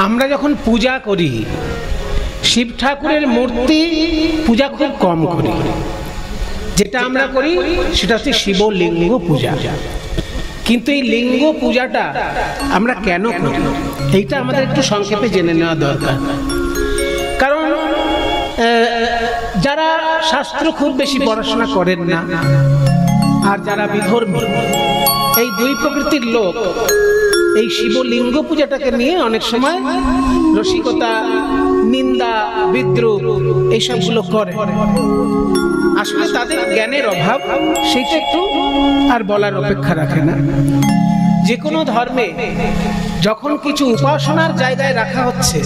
আমরা যখন পূজা করি শিব ঠাকুরের মূর্তি পূজা খুব কম করি। যেটা আমরা করি সেটা হচ্ছে শিবলিঙ্গ পূজা। কিন্তু এই লিঙ্গ পূজাটা আমরা কেন করি এইটা আমাদের একটু সংক্ষেপে জেনে নেওয়া দরকার। কারণ যারা শাস্ত্র খুব বেশি পড়াশোনা করেন না আর যারা বিধর্মী, এই দুই প্রকৃতির লোক এই শিবলিঙ্গ পূজাটাকে নিয়ে অনেক সময় রসিকতা, নিন্দা, বিদ্রুপ এইসবগুলো করে। আসলে তাদের জ্ঞানের অভাব, সেইটা একটু আর বলার অপেক্ষা রাখে না। যে কোনো ধর্মে যখন কিছু উপাসনার জায়গায় রাখা হচ্ছে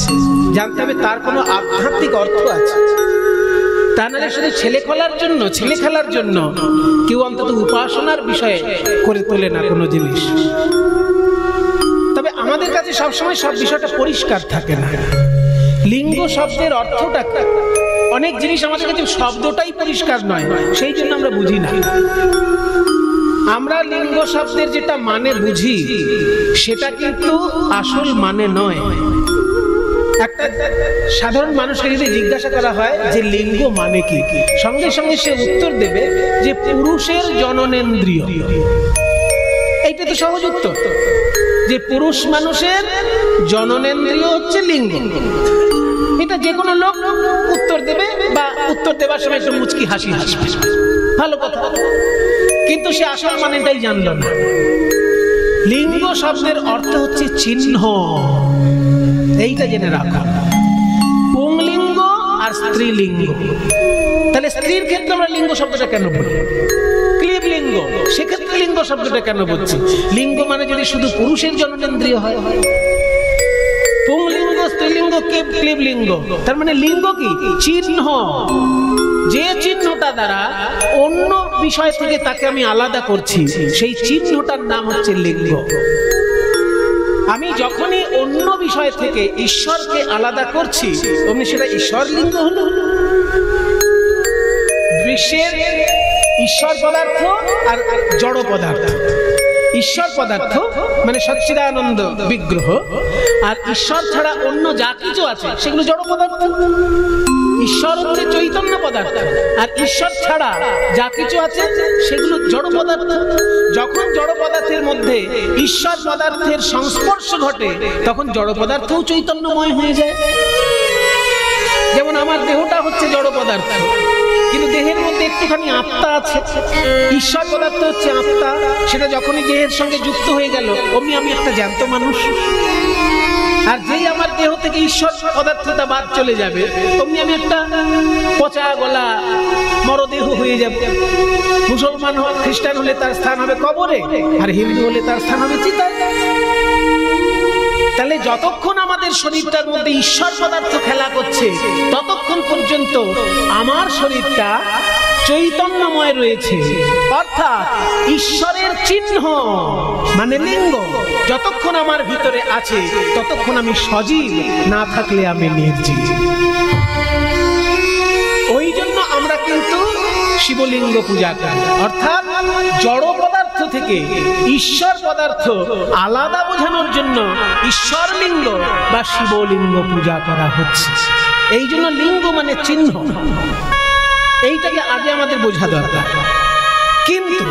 জানতে হবে তার কোনো আধ্যাত্মিক অর্থ আছে। তা নাহলে শুধু ছেলে খেলার জন্য কেউ অন্তত উপাসনার বিষয়ে করে তোলে না কোনো জিনিস। তবে আমাদের কাছে সবসময় সব বিষয়টা পরিষ্কার থাকে না। লিঙ্গ শব্দের অর্থটা, অনেক জিনিস আমাদের কাছে শব্দটাই পরিষ্কার নয়, সেই জন্য আমরা বুঝি না। আমরা লিঙ্গ শব্দের যেটা মানে বুঝি সেটা কিন্তু আসল মানে নয়। একটা সাধারণ মানুষকে যদি জিজ্ঞাসা করা হয় যে লিঙ্গ মানে কি, সঙ্গে সঙ্গে সে উত্তর দেবে যে পুরুষের জননেন্দ্রিয়। এইটা তো সহজ উত্তর, যে পুরুষ মানুষের জননেন্দ্রিয় হচ্ছে লিঙ্গ। এটা যে কোনো লোক উত্তর দেবে, বা উত্তর দেবার সময় একটু মুচকি হাসি হাসবে, ভালো কথা। কিন্তু সে আসল মানেটাই জানল না। লিঙ্গ শব্দের অর্থ হচ্ছে চিহ্ন, এইটা জেনে রাখা। পুংলিঙ্গ আর স্ত্রীলিঙ্গ। তাহলে স্ত্রীর ক্ষেত্রে আমরা লিঙ্গ শব্দটা কেন বলি? ক্লীবলিঙ্গ, সেক্ষেত্রে লিঙ্গ শব্দটা কেন বলছি? লিঙ্গ মানে যদি শুধু পুরুষের জননেন্দ্রিয় হয়, পুংলিঙ্গ, স্ত্রীলিঙ্গ, ক্লীবলিঙ্গ, তার মানে লিঙ্গ কি? চিহ্ন। যে চিহ্নটা দ্বারা অন্য বিষয় থেকে তাকে আমি আলাদা করছি, সেই চিহ্নটার নাম হচ্ছে লিঙ্গ। আমি যখনই অন্য বিষয় থেকে ঈশ্বরকে আলাদা করছি অমনি সেটা ঈশ্বর লিঙ্গ হলো। বিশ্বের ঈশ্বর পদার্থ আর জড় পদার্থ। ঈশ্বর পদার্থ মানে সচ্চিদানন্দ বিগ্রহ, আর ঈশ্বর ছাড়া অন্য যা কিছু আছে সেগুলো জড় পদার্থ। ঈশ্বর হচ্ছে চৈতন্য পদার্থ, আর ঈশ্বর ছাড়া যা কিছু আছে সেগুলো জড় পদার্থ। যখন জড় পদার্থের মধ্যে ঈশ্বর পদার্থের সংস্পর্শ ঘটে তখন জড় পদার্থও চৈতন্যময় হয়ে যায়। যেমন আমার দেহটা হচ্ছে জড় পদার্থ, কিন্তু দেহের মধ্যে একটুখানি আত্মা আছে। ঈশ্বর পদার্থ হচ্ছে আত্মা, সেটা যখনই দেহের সঙ্গে যুক্ত হয়ে গেল অমনি আমি একটা জ্যান্ত মানুষ। আর যেই আমার দেহ থেকে ঈশ্বর পদার্থটা বাদ চলে যাবে অমনি আমি একটা পচা গলা মরদেহ হয়ে যাবে। মুসলমান হলে, খ্রিস্টান হলে তার স্থান হবে কবরে, আর হিন্দু হলে তার স্থান হবে চিতায়। তাহলে যতক্ষণ আমাদের শরীরটার মধ্যে ঈশ্বর পদার্থ খেলা করছে ততক্ষণ পর্যন্ত আমার শরীরটা চৈতন্যময় রয়েছে, অর্থাৎ ঈশ্বরের চিহ্ন মানে লিঙ্গ যতক্ষণ আমার ভিতরে আছে ততক্ষণ আমি সজীব, না থাকলে আমি নির্জীব। ওই জন্য আমরা কিন্তু শিবলিঙ্গ পূজা করি, অর্থাৎ জড় পদার্থ থেকে ঈশ্বর পদার্থ আলাদা বোঝানোর জন্য ঈশ্বর লিঙ্গ বা শিবলিঙ্গ পূজা করা হচ্ছে। এই জন্য লিঙ্গ মানে চিহ্ন, এইটাকে আগে আমাদের বোঝা দরকার। কিন্তু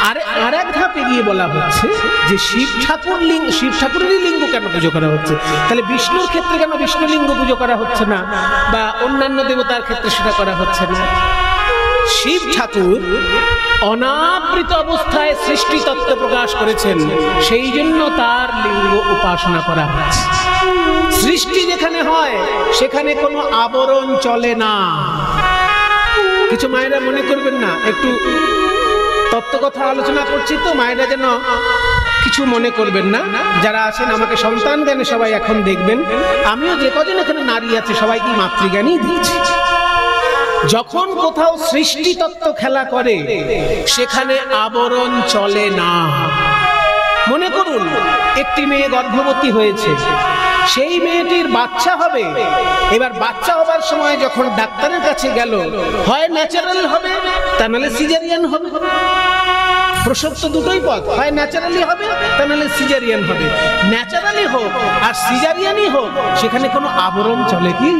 আর এক ধাপে গিয়ে বলা হচ্ছে যে শিব ঠাকুরেরই লিঙ্গ কেন পুজো করা হচ্ছে? তাহলে বিষ্ণুর ক্ষেত্রে কেন বিষ্ণু লিঙ্গ পুজো করা হচ্ছে না, বা অন্যান্য দেবতার ক্ষেত্রে সেটা করা হচ্ছে না? শিব ঠাকুর অনাবৃত অবস্থায় সৃষ্টি তত্ত্ব প্রকাশ করেছেন, সেই জন্য তার লিঙ্গ উপাসনা করা হচ্ছে। সৃষ্টি যেখানে হয় সেখানে কোনো আবরণ চলে না। কিছু মায়েরা মনে করবেন না, একটু তত্ত্ব কথা আলোচনা করছি তো, মায়েরা যেন কিছু মনে করবেন না। যারা আছেন আমাকে সন্তান জ্ঞানে সবাই এখন দেখবেন, আমিও যে কজন এখানে নারী আছে সবাইকে মাতৃজ্ঞানই দিচ্ছি। যখন কোথাও সৃষ্টি তত্ত্ব খেলা করে সেখানে আবরণ চলে না। মনে করুন একটি মেয়ে গর্ভবতী হয়েছে, সেই মেয়েটির বাচ্চা হবে। এবার বাচ্চা হবার সময় যখন ডাক্তারের কাছে গেল, হয় ন্যাচারাল হবে তা নাহলে সিজারিয়ান হবে। প্রসব তো দুটোই পথ, হয় ন্যাচারালি হবে তা নাহলে সিজারিয়ান হবে। ন্যাচারালি হোক আর সিজারিয়ানই হোক, সেখানে কোনো আবরণ চলে কি?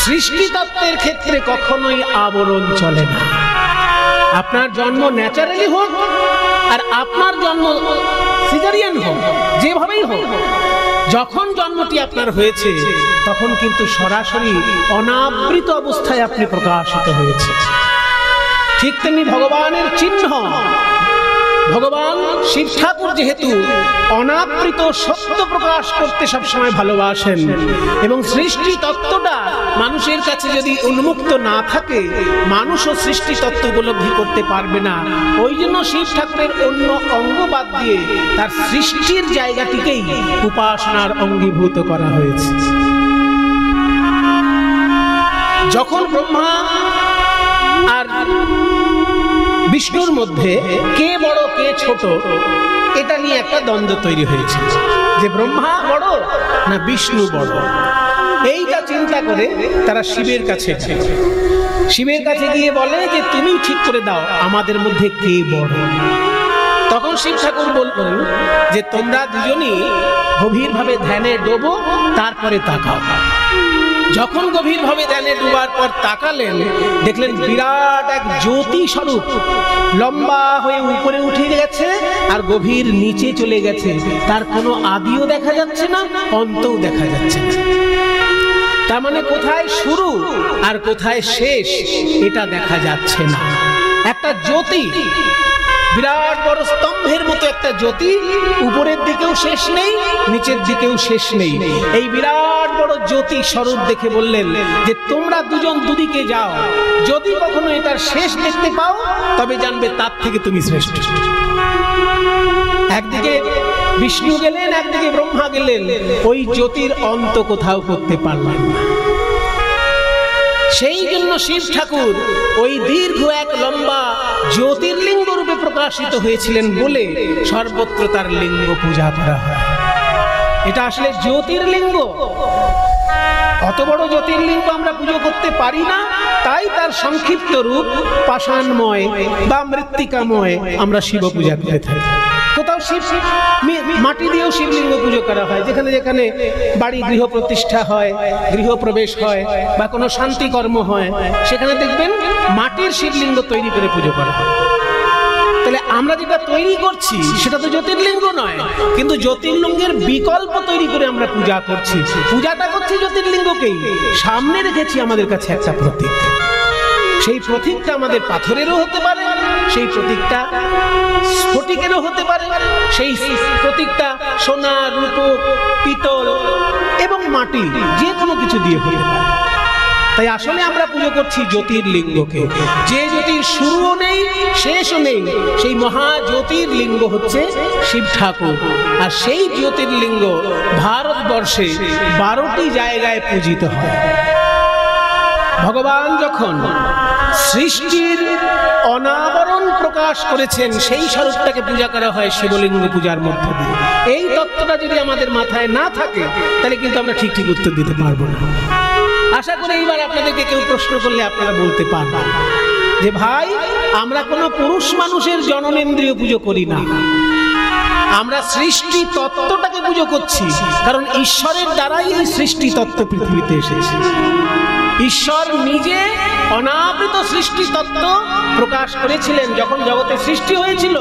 সৃষ্টিতত্ত্বের ক্ষেত্রে কখনোই আবরণ চলে না। আপনার জন্ম ন্যাচারালি হোক আর আপনার জন্ম সিজারিয়ান হোক, যেভাবেই হোক, যখন জন্মটি আপনার হয়েছে তখন কিন্তু সরাসরি অনাবৃত অবস্থায় আপনি প্রকাশিত হয়েছে। ঠিক তেমনি ভগবানের চিহ্ন, ভগবান শিব ঠাকুর যেহেতু অনাবৃত সত্য প্রকাশ করতে সবসময় ভালোবাসেন, এবং সৃষ্টি তত্ত্বটা মানুষের কাছে যদি উন্মুক্ত না থাকে, মানুষও সৃষ্টি তত্ত্ব উপলব্ধি করতে পারবে না। ওই জন্য শিব ঠাকুরের অন্য অঙ্গ বাদ দিয়ে তার সৃষ্টির জায়গাটিকেই উপাসনার অঙ্গীভূত করা হয়েছে। যখন ব্রহ্মা আর বিষ্ণুর মধ্যে কে বড় কে ছোট, এটা নিয়ে একটা দ্বন্দ্ব তৈরি হয়েছে, যে ব্রহ্মা বড় না বিষ্ণু বড়। এইটা চিন্তা করে তারা শিবের কাছে গিয়ে বলে যে তুমি ঠিক করে দাও আমাদের মধ্যে কে বড়। তখন শিব ঠাকুর বললেন যে তোমরা দুজনই গভীরভাবে ধ্যানে ডোবো, তারপরে তাকাও। যখন গভীরভাবে ধ্যানে ডুবার পর তাকালেন, দেখলেন বিরাট এক জ্যোতি স্বরূপ লম্বা হয়ে উপরে উঠে গেছে আর গভীর নিচে চলে গেছে। তার কোনো আদিও দেখা যাচ্ছে না, অন্তও দেখা যাচ্ছে না। তার মানে কোথায় শুরু আর কোথায় শেষ এটা দেখা যাচ্ছে না। একটা জ্যোতি, বিরাট বড় স্তম্ভের মতো একটা জ্যোতি, উপরের দিকেও শেষ নেই, নিচের দিকেও শেষ নেই। এই বিরাট বড় জ্যোতি স্বরূপ দেখে বললেন যে তোমরা দুজন দুদিকে যাও, যদি কখনো এটার শেষ দেখতে পাও তবে জানবে তার থেকে তুমি শ্রেষ্ঠ। একদিকে বিষ্ণু গেলেন, একদিকে ব্রহ্মা গেলেন, ওই জ্যোতির অন্ত কোথাও করতে পারলেন না। সেই জন্য শিব ঠাকুর ওই দীর্ঘ এক লম্বা জ্যোতির্লিঙ্গ রূপে প্রকাশিত হয়েছিলেন বলে সর্বত্র তার লিঙ্গ পূজা করা হয়। এটা আসলে জ্যোতির্লিঙ্গ। অত বড় জ্যোতির্লিঙ্গ আমরা পুজো করতে পারি না, তাই তার সংক্ষিপ্ত রূপ পাষাণময় বা মৃত্তিকাময় আমরা শিব পূজা করে থাকি। কোথাও মাটি দিয়েও শিবলিঙ্গ পুজো করা হয়, যেখানে যেখানে বাড়ি গৃহ প্রতিষ্ঠা হয়, গৃহপ্রবেশ হয় বা কোনো শান্তি কর্ম হয়, সেখানে দেখবেন মাটির শিবলিঙ্গ তৈরি করে পুজো করা হয়। তাহলে আমরা যেটা তৈরি করছি সেটা তো জ্যোতির্লিঙ্গ নয়, কিন্তু জ্যোতির্লিঙ্গের বিকল্প তৈরি করে আমরা পূজা করছি। পূজাটা করছি জ্যোতির্লিঙ্গকেই, সামনে রেখেছি আমাদের কাছে একটা প্রতীক। সেই প্রতীকটা আমাদের পাথরেরও হতে পারে, সেই প্রতীকটা স্ফটিকেরও হতে পারে, সেই প্রতীকটা সোনা, রূপো, পিতল এবং মাটি, যে কোনো কিছু দিয়ে হতে পারে। তাই আসলে আমরা পুজো করছি জ্যোতির্লিঙ্গকে, যে জ্যোতির শুরুও নেই শেষও নেই। সেই মহা জ্যোতির্লিঙ্গ হচ্ছে শিব ঠাকুর। আর সেই জ্যোতির্লিঙ্গ ভারতবর্ষে 12টি জায়গায় পূজিত হয়। ভগবান যখন সৃষ্টির অনাবরণ প্রকাশ করেছেন, সেই স্বরূপটাকে পূজা করা হয় শিবলিঙ্গ পূজার মধ্য দিয়ে। এই তত্ত্বটা যদি আমাদের মাথায় না থাকে তাহলে কিন্তু আমরা ঠিক ঠিক উত্তর দিতে পারবো না। আশা করি এইবার আপনাদেরকে কেউ প্রশ্ন করলে আপনারা বলতে পারবেন যে ভাই, আমরা কোনো পুরুষ মানুষের জননেন্দ্রিয় পুজো করি না, আমরা সৃষ্টি তত্ত্বটাকে পুজো করছি। কারণ ঈশ্বরের দ্বারাই এই সৃষ্টি তত্ত্ব পৃথিবীতে এসেছে। ঈশ্বর নিজে অনাবৃত সৃষ্টি তত্ত্ব প্রকাশ করেছিলেন। যখন জগতের সৃষ্টি হয়েছিল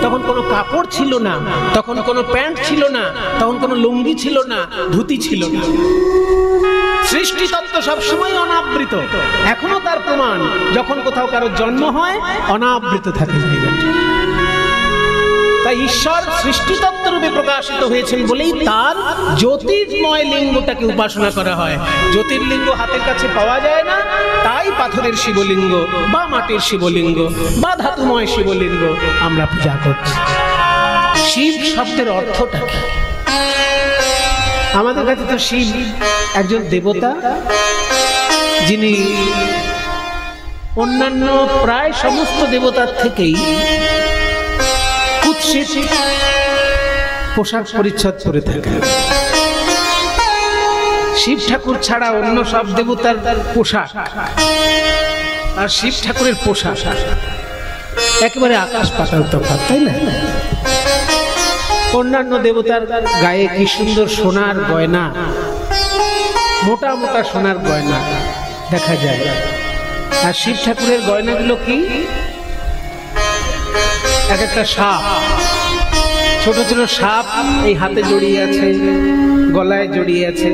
তখন কোনো কাপড় ছিল না, তখন কোনো প্যান্ট ছিল না, তখন কোনো লুঙ্গি ছিল না, ধুতি ছিল না। সৃষ্টি তত্ত্ব সবসময় অনাবৃত। এখনো তার প্রমাণ, যখন কোথাও কারো জন্ম হয় অনাবৃত থাকে জায়গাটা। তাই ঈশ্বর সৃষ্টিতত্ত্ব রূপে প্রকাশিত হয়েছেন বলেই তার জ্যোতির্ময় লিঙ্গটাকে উপাসনা করা হয়। জ্যোতির্লিঙ্গ হাতের কাছে পাওয়া যায় না, তাই পাথরের শিবলিঙ্গ বা মাটির শিবলিঙ্গ বা ধাতুময় শিবলিঙ্গ আমরা পূজা করছি। শিব শব্দের অর্থটা কি? আমাদের কাছে তো শিব একজন দেবতা, যিনি অন্যান্য প্রায় সমস্ত দেবতার থেকেই কুৎসিত পোশাক পরিচ্ছদ পরে থাকে। শিব ঠাকুর ছাড়া অন্য সব দেবতার পোশাক আর শিব ঠাকুরের পোশাক একেবারে আকাশ পাতাল তফাৎ, তাই না? অন্যান্য দেবতার গায়ে কি সুন্দর সোনার গয়না, মোটা মোটা সোনার গয়না দেখা যায়, আর শিব ঠাকুরের গয়নাগুলো কি? এক একটা সাপ, ছোট ছোট সাপ এই হাতে জড়িয়ে আছে, গলায় জড়িয়ে আছে,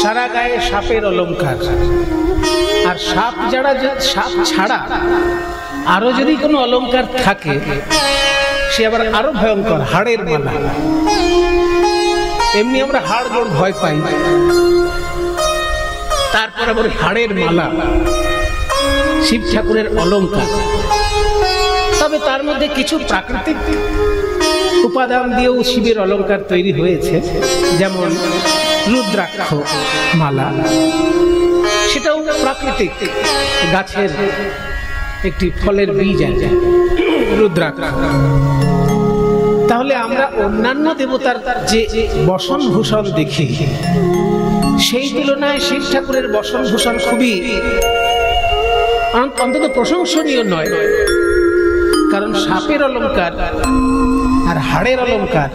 সারা গায়ে সাপের অলংকার। আর সাপ ছাড়া আরো যদি কোনো অলংকার থাকে সে আবার আরো ভয়ঙ্কর, হাড়ের মালা। এমনি আমরা হাড় জোড় ভয় পাই, তারপর আবার হাড়ের মালা, শিব ঠাকুরের অলংকার। তবে তার মধ্যে কিছু প্রাকৃতিক উপাদান দিয়েও শিবের অলংকার তৈরি হয়েছে, যেমন রুদ্রাক্ষ মালা, সেটাও প্রাকৃতিক, গাছের একটি ফলের বীজ আছে রুদ্রাক্ষ। তাহলে আমরা অন্যান্য দেবতার যে বসন ভূষণ দেখি, সেই তুলনায় শিব ঠাকুরের বসন ভূষণ খুবই অন্তত প্রশংসনীয় নয়। কারণ সাপের অলংকার আর হাড়ের অলংকার,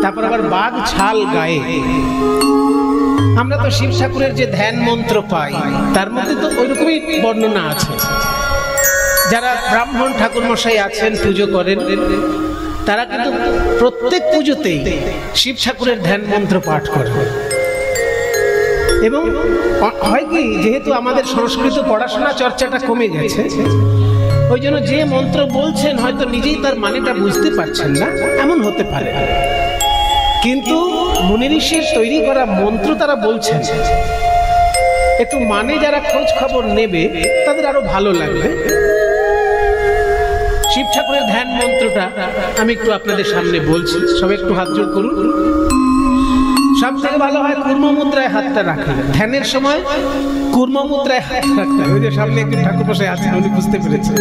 তারপর আবার বাঘ ছাল গায়ে। আমরা তো শিব ঠাকুরের যে ধ্যান মন্ত্র পাই তার মধ্যে তো ওইরকমই বর্ণনা আছে। যারা ব্রাহ্মণ ঠাকুর মশাই আছেন, পুজো করেন, তারা কিন্তু প্রত্যেক পুজোতেই শিব ঠাকুরের ধ্যান মন্ত্র পাঠ করে। এবং হয় কি, যেহেতু আমাদের সংস্কৃত পড়াশোনা চর্চাটা কমে গেছে, ওই জন্য যে মন্ত্র বলছেন হয়তো নিজেই তার মানেটা বুঝতে পারছেন না, এমন হতে পারে। কিন্তু মুনি ঋষির তৈরি করা মন্ত্র তারা বলছেন, একটু মানে যারা খোঁজ খবর নেবে তাদের আরো ভালো লাগবে। শিব ঠাকুরের ধ্যান মন্ত্রটা আমি একটু আপনাদের সামনে বলছি, সবাই একটু হাত জোড় করুন। সব থেকে ভালো হয় কূর্ম মুদ্রায় হাতটা রাখা, ধ্যানের সময় কূর্ম মুদ্রায় হাত রাখতে। ওই যে সামনে একজন ঠাকুর বসে আছেন, উনি বুঝতে পেরেছেন,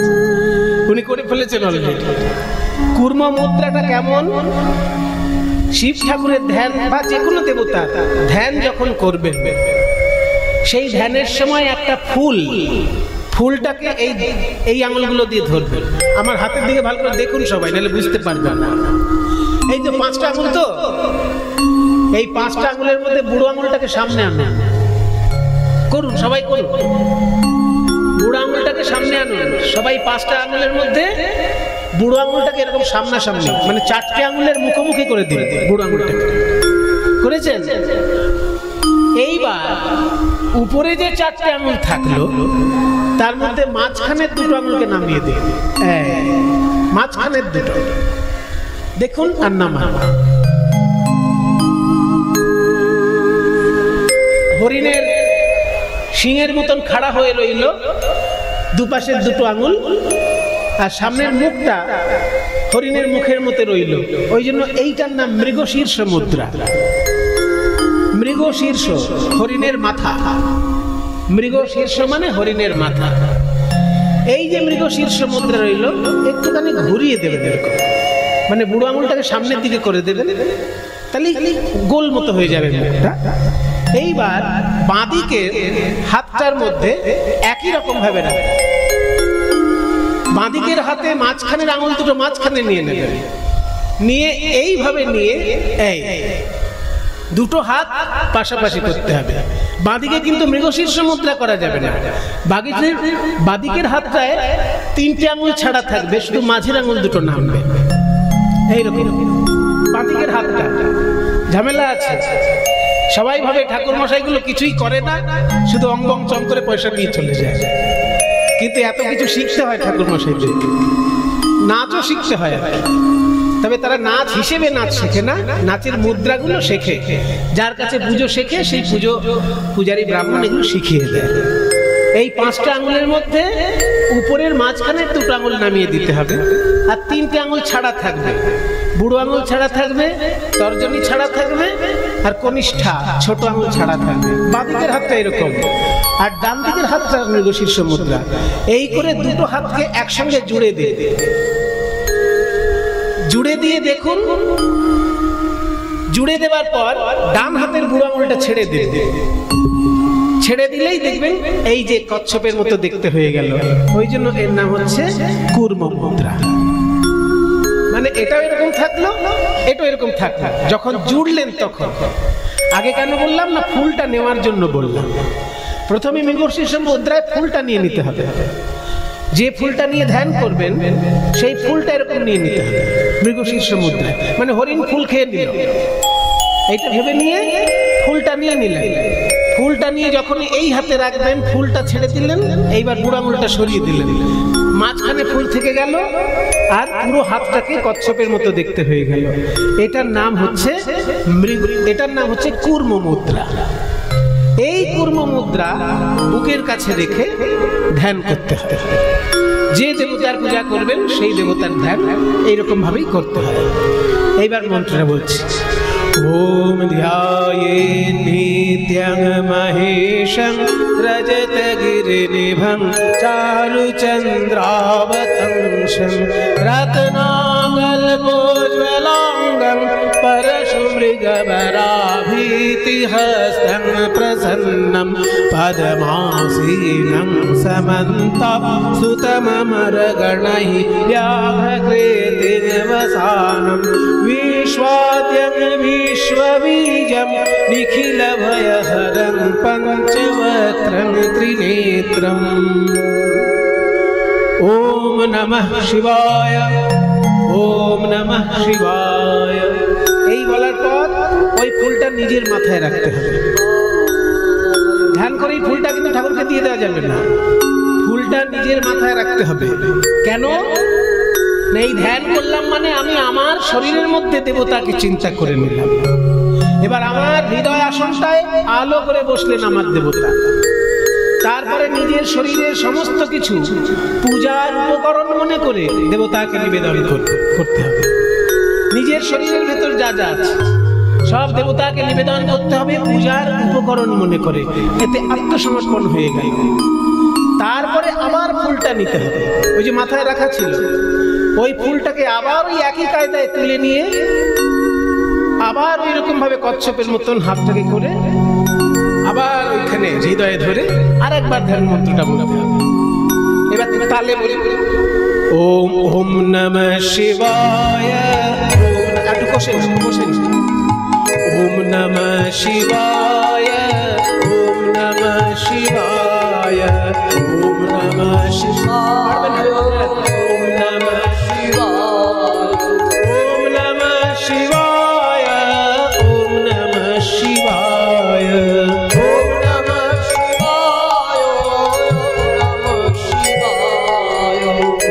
উনি করে ফেলেছেন অলরেডি। কূর্ম মুদ্রাটা কেমন? শিব ঠাকুরের ধ্যান বা যে কোনো দেবতা ধ্যান যখন করবেন, সেই ধ্যানের সময় একটা ফুলটাকে এই আঙুলগুলো দিয়ে ধরবেন। আমার হাতের দিকে ভালো করে দেখুন সবাই, নাহলে বুঝতে পারবেন না। এই যে 5টা আঙুল, তো এই 5টা আঙুলের মধ্যে বুড়ো আঙুলটাকে সামনে আনুন, করুন সবাই, করুন। বুড়ো আঙুলটাকে সামনে আনুন সবাই। 5টা আঙুলের মধ্যে বুড়ো আঙুলটাকে এরকম সামনাসামনি, মানে 4টে আঙুলের মুখোমুখি করে দিন বুড়ো আঙুলটাকে। করেছেন? এইবার উপরে যে 4টে আঙুল থাকলো তার মধ্যে মাঝখানের 2টো আঙুলকে নামিয়ে দিন। মাঝখানের 2টো দেখুন, আর নামান। হরিণের সিংহের মতন খাড়া হয়ে রইল দুপাশের 2টো আঙুল, আর সামনের মুখটা হরিণের মুখের মতো রইল। ওই জন্য এইটার নাম মৃগশীর্ষ মুদ্রা। মৃগশীর্ষ, হরিণের মাথা। মৃগশীর্ষ মানে হরিণের মাথা। এই যে মৃগশীর্ষ মুদ্রা রইল, একটুখানি ঘুরিয়ে দেবেন এরকম, মানে বুড়ো আঙুলটাকে সামনের দিকে করে দেবেন, তাহলে গোল মতো হয়ে যাবে মুখটা। এইবার বাঁদিকে হাতটার মধ্যে একই রকম ভাবে রাখবেন। বাঁদিকের হাতে মাঝখানের আঙুল 2টো মাঝখানে নিয়ে নেবেন, নিয়ে এইভাবে নিয়ে এই 2টো হাত পাশাপাশি করতে হবে। বাঁদিকে কিন্তু মৃগশীর্ষ মুদ্রা করা যাবে না। বাঁদিকের হাতটায় 3টে আঙুল ছাড়া থাকবে, শুধু মাঝের আঙুল 2টো নামবে। এইরকম বাঁদিকের হাতটা ঝামেলা আছে। সবাই ভাবে ঠাকুর মশাইগুলো কিছুই করে না, শুধু অঙ্গং চম করে পয়সা দিয়ে চলে যায়। কিন্তু এত কিছু শিখতে হয় ঠাকুর মশাইদের, নাচও শিখতে হয়। তবে তারা নাচ হিসেবে নাচ শেখে না, নাচের মুদ্রাগুলো শেখে। যার কাছে পুজো শেখে সেই পূজারী ব্রাহ্মণ এগুলো শিখিয়ে দেয়। এই 5টা আঙুলের মধ্যে উপরের মাঝখানে 2টো আঙুল নামিয়ে দিতে হবে, আর 3টে আঙুল ছাড়া থাকবে। বুড়ো আঙুল ছাড়া থাকবে, তর্জনী ছাড়া থাকবে, আর কনিষ্ঠা ছোট আঙুল ছাড়া থাকবে। বাঁদিকের হাতটা এরকম, আর ডান দিকের হাতটা মৃগশীর্ষ মুদ্রা। এই করে 2টো হাতকে একসঙ্গে জুড়ে দিয়ে দেখুন। জুড়ে দেওয়ার পর ডান হাতের বুড়ো আঙুলটা ছেড়ে দেবে। ছেড়ে দিলেই দেখবেন এই যে কচ্ছপের মতো দেখতে হয়ে গেল। ওই জন্য এর নাম হচ্ছে কূর্ম মুদ্রা। মানে এটাও এরকম থাকলো, এটাও এরকম থাকলো, যখন জুড়লেন তখন। আগে কেন বললাম না, ফুলটা নেওয়ার জন্য বললাম। প্রথমে মৃগশীর্ষ মুদ্রায় ফুলটা নিয়ে নিতে হবে। যে ফুলটা নিয়ে ধ্যান করবেন সেই ফুলটা এরকম নিয়ে নিতে হবে মৃগশীর্ষ মুদ্রায়। মানে হরিণ ফুল খেয়ে নিল, এইটা ভেবে নিয়ে ফুলটা নিয়ে নিলেন। ফুলটা নিয়ে যখন এই হাতে রাখবেন, ফুলটা ছেড়ে দিলেন, এইবার বুড়ো আঙুলটা সরিয়ে দিলেন, মাঝখানে ফুল থেকে গেল আর পুরো হাতটাকে কচ্ছপের মতো দেখতে হয়ে গেল। এটার নাম হচ্ছে এটার নাম হচ্ছে কূর্ম মুদ্রা। এই কূর্ম মুদ্রা বুকের কাছে রেখে ধ্যান করতে হবে। যে দেবতার পূজা করবেন সেই দেবতার ধ্যান এইরকম ভাবেই করতে হবে। এইবার মন্ত্রটা বলছি। ওম ধ্যায়েৎ নিত্যং মহেশং রজতগিরিনিভং চারুচন্দ্রাবতংশং রত্নাকল্পোজ্জ্বলাঙ্গং परशुमृगवराभीतिहस्तं प्रसन्नं पद्मासीनं समन्तसुतममरगणैः व्याघ्रकृतिर्वसानं विश्वाद्यं विश्वबीजं निखिलभयहरं पञ्चवक्त्रं त्रिनेत्रम्। ॐ नमः शिवाय, ओम नमः शिवाय। এই বলার পর ওই ফুলটা নিজের মাথায় রাখতে হবে। ধ্যান করে এই ফুলটা কিন্তু ঠাকুরকে দিয়ে দেওয়া যাবে না, ফুলটা নিজের মাথায় রাখতে হবে। কেন? এই ধ্যান করলাম মানে আমি আমার শরীরের মধ্যে দেবতাকে চিন্তা করে নিলাম। এবার আমার হৃদয় আসনটায় আলো করে বসলেন আমার দেবতা। তারপরে নিজের শরীরের সমস্ত কিছু পূজার উপকরণ মনে করে দেবতাকে নিবেদন করতে হবে। নিজের শরীরের ভেতর যা যা আছে সব দেবতাকে নিবেদন করতে হবে পূজার উপকরণ মনে করে। এতে আত্মসমর্পণ হয়ে গেল। তারপরে আবার ফুলটা নিতে হবে, ওই যে মাথায় রাখা ছিল ওই ফুলটাকে আবার ওই একই কায়দায় তুলে নিয়ে আবার ওই রকম ভাবে কচ্ছপের মতন হাতটাকে করে আবার ওইখানে হৃদয়ে ধরে আর একবার ধ্যান মন্ত্রটা বলতে হবে। এবার তালে বলি ওম ওম নমঃ শিবায়। একটু কষে ওম নমঃ শিবায়, ওম নমঃ শিবায়, ওম নমঃ শিবায়, ওম নমঃ শিবায়, ওম নমঃ শিবায়, ওম নমঃ শিবায়, ওম নমঃ শিবায়,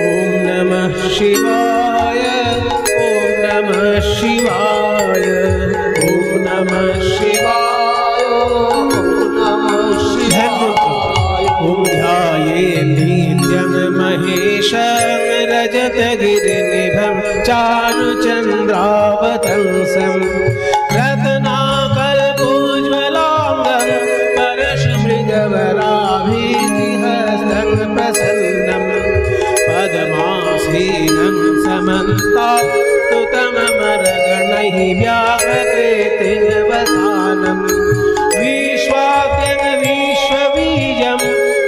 ওম নমঃ শিবায়, ওম নমঃ শিবায়, ওম নমঃ শিবায়, ওম নমঃ শিবায়। ওম ধ্যায়েৎ নিত্যং মহেশং রজতগিরিনিভং চারুচন্দ্রাবতংশং রত্নাকল্পোজ্জ্বলাঙ্গং परशुमृगवराभीतिहस्तं प्रसन्नं पद्मासीनं समन्तसुतममरगणैः व्याघ्रकृतिर्वसानं विश्वाद्यं विश्वबीजं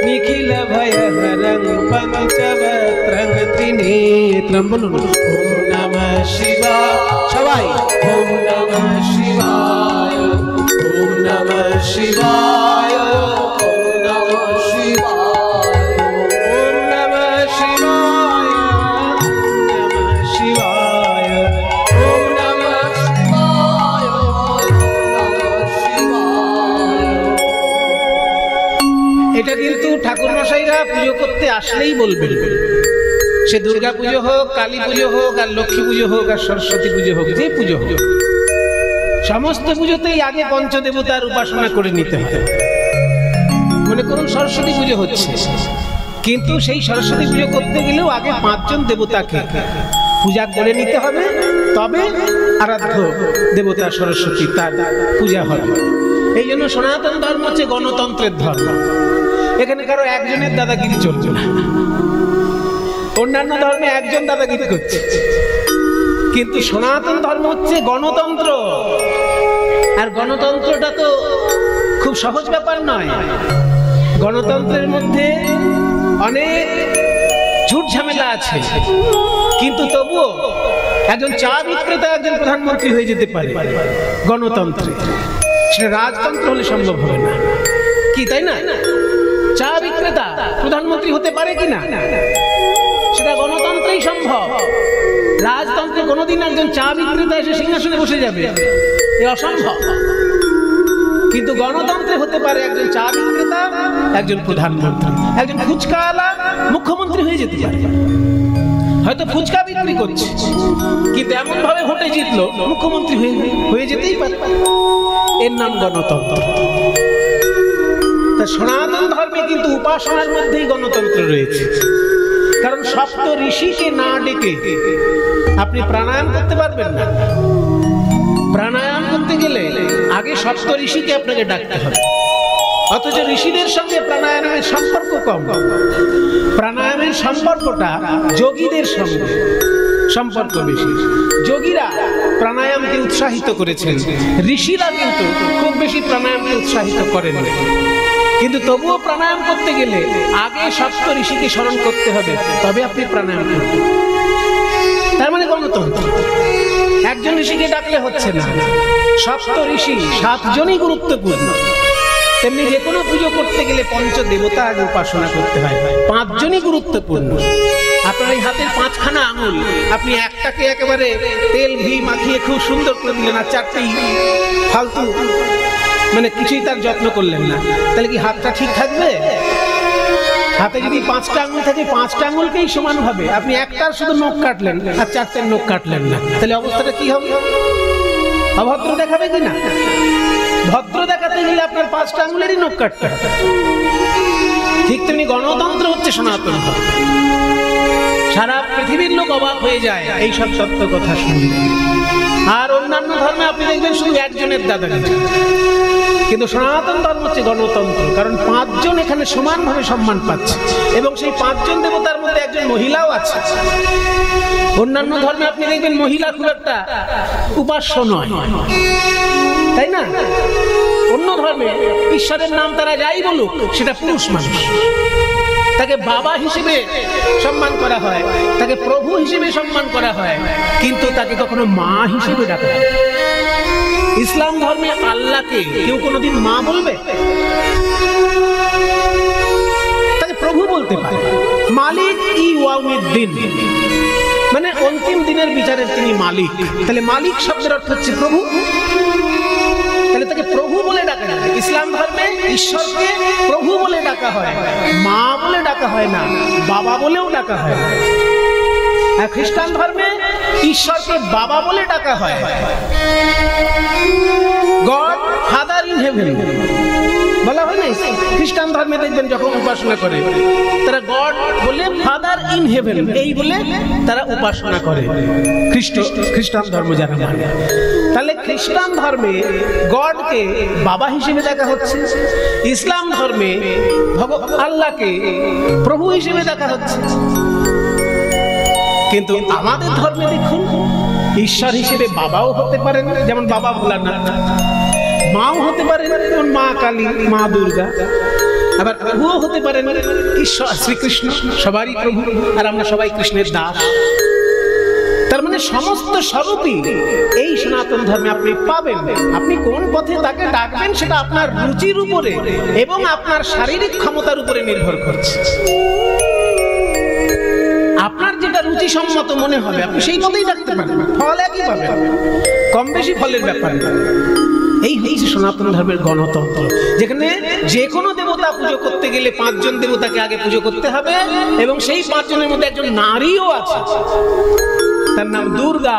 निखिलभयहरं पञ्चवक्त्रं त्रिनेत्रं। बोलুন ओम नमः शिवाय। সবাই ओम नमः शिवाय, ओम नमः शिवाय, ओम नमः शिवाय, ओम नमः शिवाय, ओम नमः शिवाय, ओम नमः शिवाय। এটা কিন্তু ঠাকুর মশাইরা পুজো করতে আসলেই বলবেন। সে দুর্গা পুজো হোক, কালী পুজো হোক, আর লক্ষ্মী পুজো হোক, আর সরস্বতী পুজো হোক, যে পুজো হোক, সমস্ত পুজোতেই আগে পঞ্চদেবতার উপাসনা করে নিতে হয়। মনে করুন সরস্বতী পুজো হচ্ছে, কিন্তু সেই সরস্বতী পুজো করতে গেলেও আগে 5 জন দেবতাকে পূজা করে নিতে হবে, তবে আরাধ্য দেবতা সরস্বতী তার পূজা হবে। এই জন্য সনাতন ধর্ম হচ্ছে গণতন্ত্রের ধর্ম। এখানে কারো একজনের দাদাগিরি চলছে না। অন্যান্য ধর্মে একজন দাদাগিরি করছে, কিন্তু সনাতন ধর্ম হচ্ছে গণতন্ত্র। আর গণতন্ত্রটা তো খুব সহজ ব্যাপার নয়। গণতন্ত্রের মধ্যে অনেক ঝুট ঝামেলা আছে, কিন্তু তবুও একজন চা বিক্রেতা একজন প্রধানমন্ত্রী হয়ে যেতে পারে গণতন্ত্রে। সেটা রাজতন্ত্র হলে সম্ভব হবে না, কি তাই না? চা বিক্রেতা প্রধানমন্ত্রী হতে পারে কি না? সেটা গণতন্ত্রেই সম্ভব। রাজতন্ত্রে কোনোদিন একজন চা বিক্রেতা এসে সিংহাসনে বসে যাবে, এ অসম্ভব। কিন্তু গণতন্ত্রে হতে পারে একজন চা বিক্রেতা একজন প্রধানমন্ত্রী, একজন ফুচকাওয়ালা মুখ্যমন্ত্রী হয়ে যেতে পারে। হয়তো ফুচকা বিক্রি করছে, কিন্তু এমন ভাবে ভোটে জিতলো মুখ্যমন্ত্রী হয়ে যেতেই পারে। এর নাম গণতন্ত্র। তা সনাতন ধর্মে কিন্তু উপাসনার মধ্যেই গণতন্ত্র রয়েছে। কারণ সপ্ত ঋষিকে না ডেকে আপনি প্রাণায়াম করতে পারবেন না। প্রাণায়াম করতে গেলে আগে সপ্ত ঋষিকে আপনাকে ডাকতে হবে, অথচ ঋষিদের সঙ্গে প্রাণায়ামের সম্পর্ক কম। প্রাণায়ামের সম্পর্কটা যোগীদের সঙ্গে সম্পর্ক বেশি। যোগীরা প্রাণায়ামকে উৎসাহিত করেছেন, ঋষিরা কিন্তু খুব বেশি প্রাণায়ামকে উৎসাহিত করেন। কিন্তু তবুও প্রাণায়াম করতে গেলে আগে সপ্ত ঋষিকে স্মরণ করতে হবে, তবে আপনি প্রাণায়াম করবেন। তার মানে গণতন্ত্র। একজন ঋষিকে ডাকলে হচ্ছে না, সপ্ত ঋষি 7 জনই গুরুত্বপূর্ণ। তেমনি যে কোনো পুজো করতে গেলে পঞ্চদেবতা আগে উপাসনা করতে হয়, 5 জনই গুরুত্বপূর্ণ। আপনার এই হাতের 5খানা আঙুল, আপনি একটাকে একেবারে তেল ঘি মাখিয়ে খুব সুন্দর করে দিলেন, আর 4টি ফালতু মানে কিছুই তার যত্ন করলেন না, তাহলে কি হাতটা ঠিক থাকবে? হাতে যদি 5টা আঙুল থাকে, 5টা আঙুলকেই সমানভাবে আপনি একটার শুধু নখ কাটলেন আর 4টের নখ কাটলেন না, তাহলে অবস্থাটা কি হবে? অভদ্র দেখাবে কি না? ভদ্র দেখাতে গেলে আপনার 5টা আঙুলেরই নখ কাটতে হবে। ঠিক তেমনি গণতন্ত্র হচ্ছে সনাতন ধর্ম। সারা পৃথিবীর লোক অবাক হয়ে যায় এই সব সত্য কথা শুনলে। আর অন্যান্য ধর্মে আপনি দেখবেন শুধু একজনের দাদাগিরি, কিন্তু সনাতন ধর্ম হচ্ছে গণতন্ত্র। কারণ 5 জন এখানে সমানভাবে সম্মান পাচ্ছে, এবং সেই 5 জন দেবতার মধ্যে একজন মহিলাও আছে। অন্যান্য ধর্মে আপনি দেখবেন মহিলা খুব একটা উপাস্য নয়, তাই না? অন্য ধর্মে ঈশ্বরের নাম তারা যাই বলুক, সেটা পুরুষ মানুষ। তাকে বাবা হিসেবে সম্মান করা হয়, তাকে প্রভু হিসেবে সম্মান করা হয়, কিন্তু তাকে কখনো মা হিসেবে ডাকা হয়। ইসলাম ধর্মে আল্লাহকে কেউ কোনোদিন মা বলবে? তাকে প্রভু বলতে পারে। মালিক ইয়াউমিদ্দিন, মানে অন্তিম দিনের বিচারের তিনি মালিক। তাহলে মালিক শব্দের অর্থ হচ্ছে প্রভু, তাহলে তাকে প্রভু বলে ডাকা হয়। ইসলাম ধর্মে ঈশ্বরকে প্রভু বলে ডাকা হয়, মা বলে ডাকা হয় না, বাবা বলেও ডাকা হয়। আর খ্রিস্টান ধর্মে ঈশ্বরকে বাবা বলে ডাকা হয়। গড ফাদার ইন হেভেন বলা হয় না? খ্রিস্টান ধর্মে দেখবেন যখন উপাসনা করে তারা গড বলে ফাদার ইন হেভেন এই বলে তারা উপাসনা করে। খ্রিস্টান ধর্ম যারা মানে, তাহলে খ্রিস্টান ধর্মে গডকে বাবা হিসেবে দেখা হচ্ছে, ইসলাম ধর্মে আল্লাহকে প্রভু হিসেবে দেখা হচ্ছে। কিন্তু আমাদের ধর্মে দেখুন, ঈশ্বর হিসেবে বাবাও হতে পারেন, যেমন বাবা ভোলানাথ, মাও হতে পারেন যেমন মা কালী, মা দুর্গা, আবার প্রভুও হতে পারেন ঈশ্বর শ্রীকৃষ্ণ, সবারই প্রভু, আর আমরা সবাই কৃষ্ণের দাস। তার মানে সমস্ত স্বরূপই এই সনাতন ধর্মে আপনি পাবেন। আপনি কোন পথে তাকে ডাকবেন সেটা আপনার রুচির উপরে এবং আপনার শারীরিক ক্ষমতার উপরে নির্ভর করছে। আপনার যেটা রুচি সম্মত মনে হবে আপনি সেই পথেই ডাকতে পারেন, ফল একই পাবেন, কম বেশি ফলের ব্যাপার। এই হচ্ছে সনাতন ধর্মের গণতন্ত্র, যেখানে যে কোনো দেবতা পুজো করতে গেলে 5 জন দেবতাকে আগে পুজো করতে হবে, এবং সেই 5 জনের মধ্যে একজন নারীও আছে, তার নাম দুর্গা।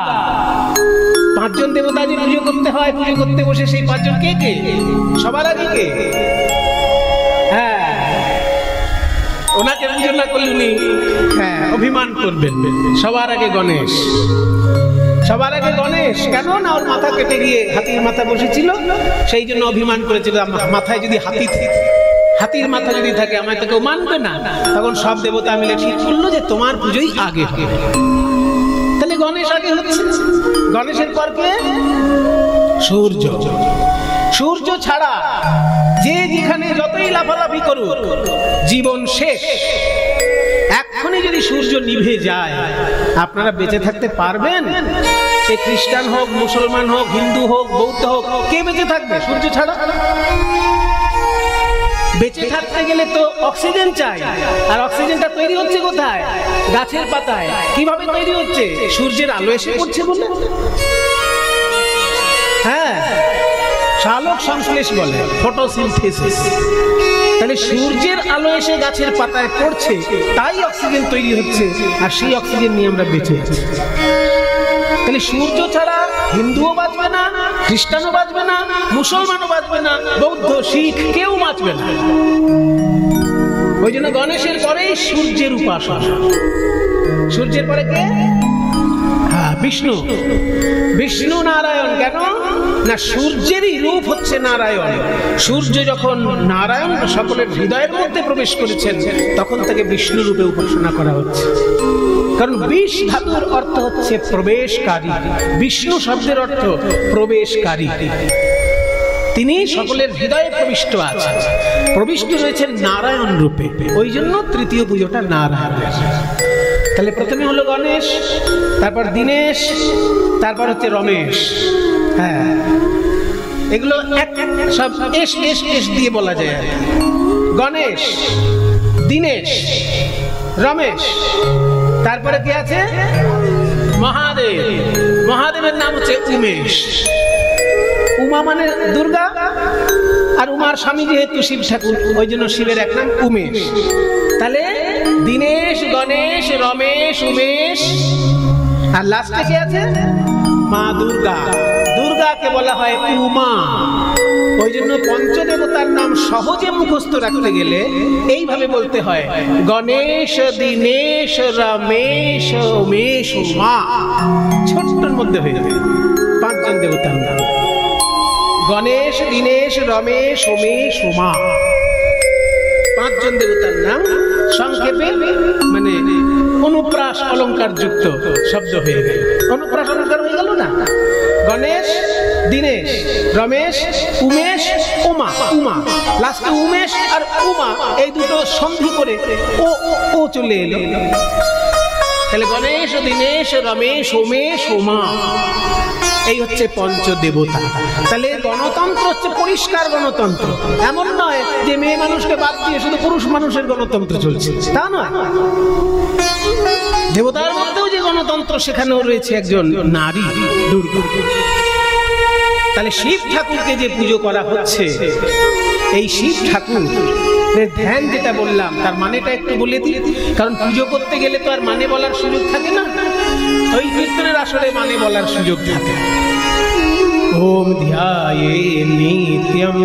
5 জন দেবতা যে পুজো করতে হয়, পুজো করতে বসে সেই 5 জন কে কে? সবার আগে কে? হ্যাঁ, ওনাকে পুজো না করলে উনি অভিমান করবেন। সবার আগে গণেশ, সবার আগে গণেশ। কেন না? ওর মাথা কেটে গিয়ে হাতির মাথা বসেছিল, সেই জন্য অভিমান করেছিল। মাথায় যদি হাতির মাথা যদি থাকে আমায় তো কেউ মানবে না। তখন সব দেবতা মিলে ঠিক করলো যে তোমার পুজোই আগে হবে। তাহলে গণেশ আগে হচ্ছে। গণেশের পর কে? সূর্য। সূর্য ছাড়া যে যেখানে যতই লাফালাফি করুক জীবন শেষ। এক্ষুনি যদি সূর্য নিভে যায় আপনারা বেঁচে থাকতে পারবেন? সে খ্রিস্টান হোক, মুসলমান হোক, হিন্দু হোক, বৌদ্ধ হোক, কে বেঁচে থাকবে সূর্য ছাড়া? বেঁচে থাকতে গেলে তো অক্সিজেন চাই, আর অক্সিজেনটা তৈরি হচ্ছে কোথায়? গাছের পাতায়। কিভাবে তৈরি হচ্ছে? সূর্যের আলো এসে পড়ছে বলে। হ্যাঁ, সালোক সংশ্লেষ বলে, ফটোসিনথেসিস। তাহলে সূর্যের আলো এসে গাছের পাতায় পড়ছে, তাই অক্সিজেন তৈরি হচ্ছে, আর সেই অক্সিজেন নিয়ে আমরা বেঁচে আছি। তাহলে সূর্য ছাড়া হিন্দুও বাঁচবে না, খ্রিস্টানও বাঁচবে না, মুসলমানও বাঁচবে না, বৌদ্ধ, শিখ কেউ বাঁচবে না। ওই জন্য গণেশের পরেই সূর্যের উপাসনা। সূর্যের পরে কে? বিষ্ণু। বিষ্ণু নারায়ণ। কেন না? সূর্যেরই রূপ হচ্ছে নারায়ণ। সূর্য যখন নারায়ণ সকলের হৃদয়ের মধ্যে প্রবেশ করেছেন, তখন তাকে বিষ্ণু রূপে উপাসনা করা হচ্ছে। কারণ বিষ ধাতুর অর্থ হচ্ছে প্রবেশকারী। বিষ্ণু শব্দের অর্থ প্রবেশকারী। তিনি সকলের হৃদয়ে প্রবিষ্ট আছেন, প্রবিষ্ট রয়েছেন নারায়ণ রূপে। ওই জন্য তৃতীয় পুজোটা নারায়ণ। তাহলে প্রথমে হলো গণেশ, তারপর দীনেশ, তারপর হচ্ছে রমেশ। হ্যাঁ, এগুলো সব এস এস এস দিয়ে বলা যায়। গণেশ, দীনেশ, রমেশ, তারপরে কি আছে? মহাদেব। মহাদেবের নাম হচ্ছে উমেশ। উমা মানে দুর্গা, আর উমার স্বামী যেহেতু শিব ঠাকুর, ওই জন্য শিবের এক নাম উমেশ। তাহলে দীনেশ, গণেশ, রমেশ, উমেশ, আর লাস্টে কে আছে? মা দুর্গা। দুর্গাকে বলা হয় উমা। ওই জন্য পঞ্চদেবতার নাম সহজে মুখস্থ রাখতে গেলে এইভাবে বলতে হয়: গণেশ, দীনেশ, রমেশ, উমেশ, উমা। ছোট্টর মধ্যে হয়ে যাবে পাঁচজন দেবতার নাম: গণেশ, দীনেশ, রমেশ, উমেশ, উমা। পাঁচজন দেবতার নাম সংক্ষেপে, মানে অনুপ্রাস অলঙ্কার যুক্ত শব্দ হয়ে গেল। অনুপ্রাস অলঙ্কার হয়ে গেল না? গণেশ, দীনেশ, রমেশ, উমেশ, উমা। উমা লাস্টে উমেশ আর উমা এই দুটো সন্ধি করে ও ও চলে এলো। তাহলে গণেশ, দীনেশ, রমেশ, উমেশ, উমা, এই হচ্ছে পঞ্চদেবতা। তাহলে গণতন্ত্র হচ্ছে পরিষ্কার গণতন্ত্র। এমন নয় যে মেয়ে মানুষকে বাদ দিয়ে শুধু পুরুষ মানুষের গণতন্ত্র চলছে, তা নয়। দেবতার মধ্যেও যে গণতন্ত্র, সেখানেও রয়েছে একজন নারী, দুর্গা। তাহলে শিব ঠাকুরকে যে পুজো করা হচ্ছে, এই শিব ঠাকুর ধ্যান যেটা বললাম, তার মানেটা একটু বলে দিই। কারণ পুজো করতে গেলে তো আর মানে বলার সুযোগ থাকে না, ওই কীর্তনের আসলে মানে বলার সুযোগ থাকে। ওম ধ্যায়ে নিত্যম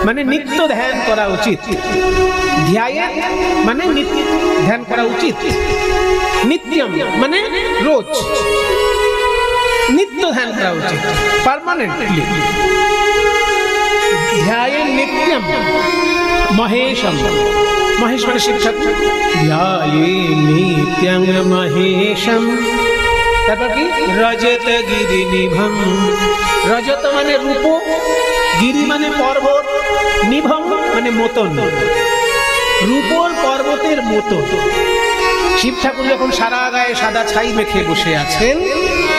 মানে নিত্য ধ্যান করা উচিত। ধ্যায়ে মানে নিত্য ধ্যান করা উচিত। নিত্যম মানে রোজ, নিত্য ধ্যান করা উচিত, পার্মানেন্টলি। ধ্যায়ে নিত্যম মহেশম। মহেশ মানে শিব ঠাকুর। ধ্যায়ে নিত্যং মহেশম। তারপর কি? রজত গিরি নিভম। রজত মানে রূপ, গিরি মানে পর্বত, নিভম মানে মতন, রূপর পর্বতের মতো। শিব ঠাকুর যখন সারা গায়ে সাদা ছাই মেখে বসে আছেন,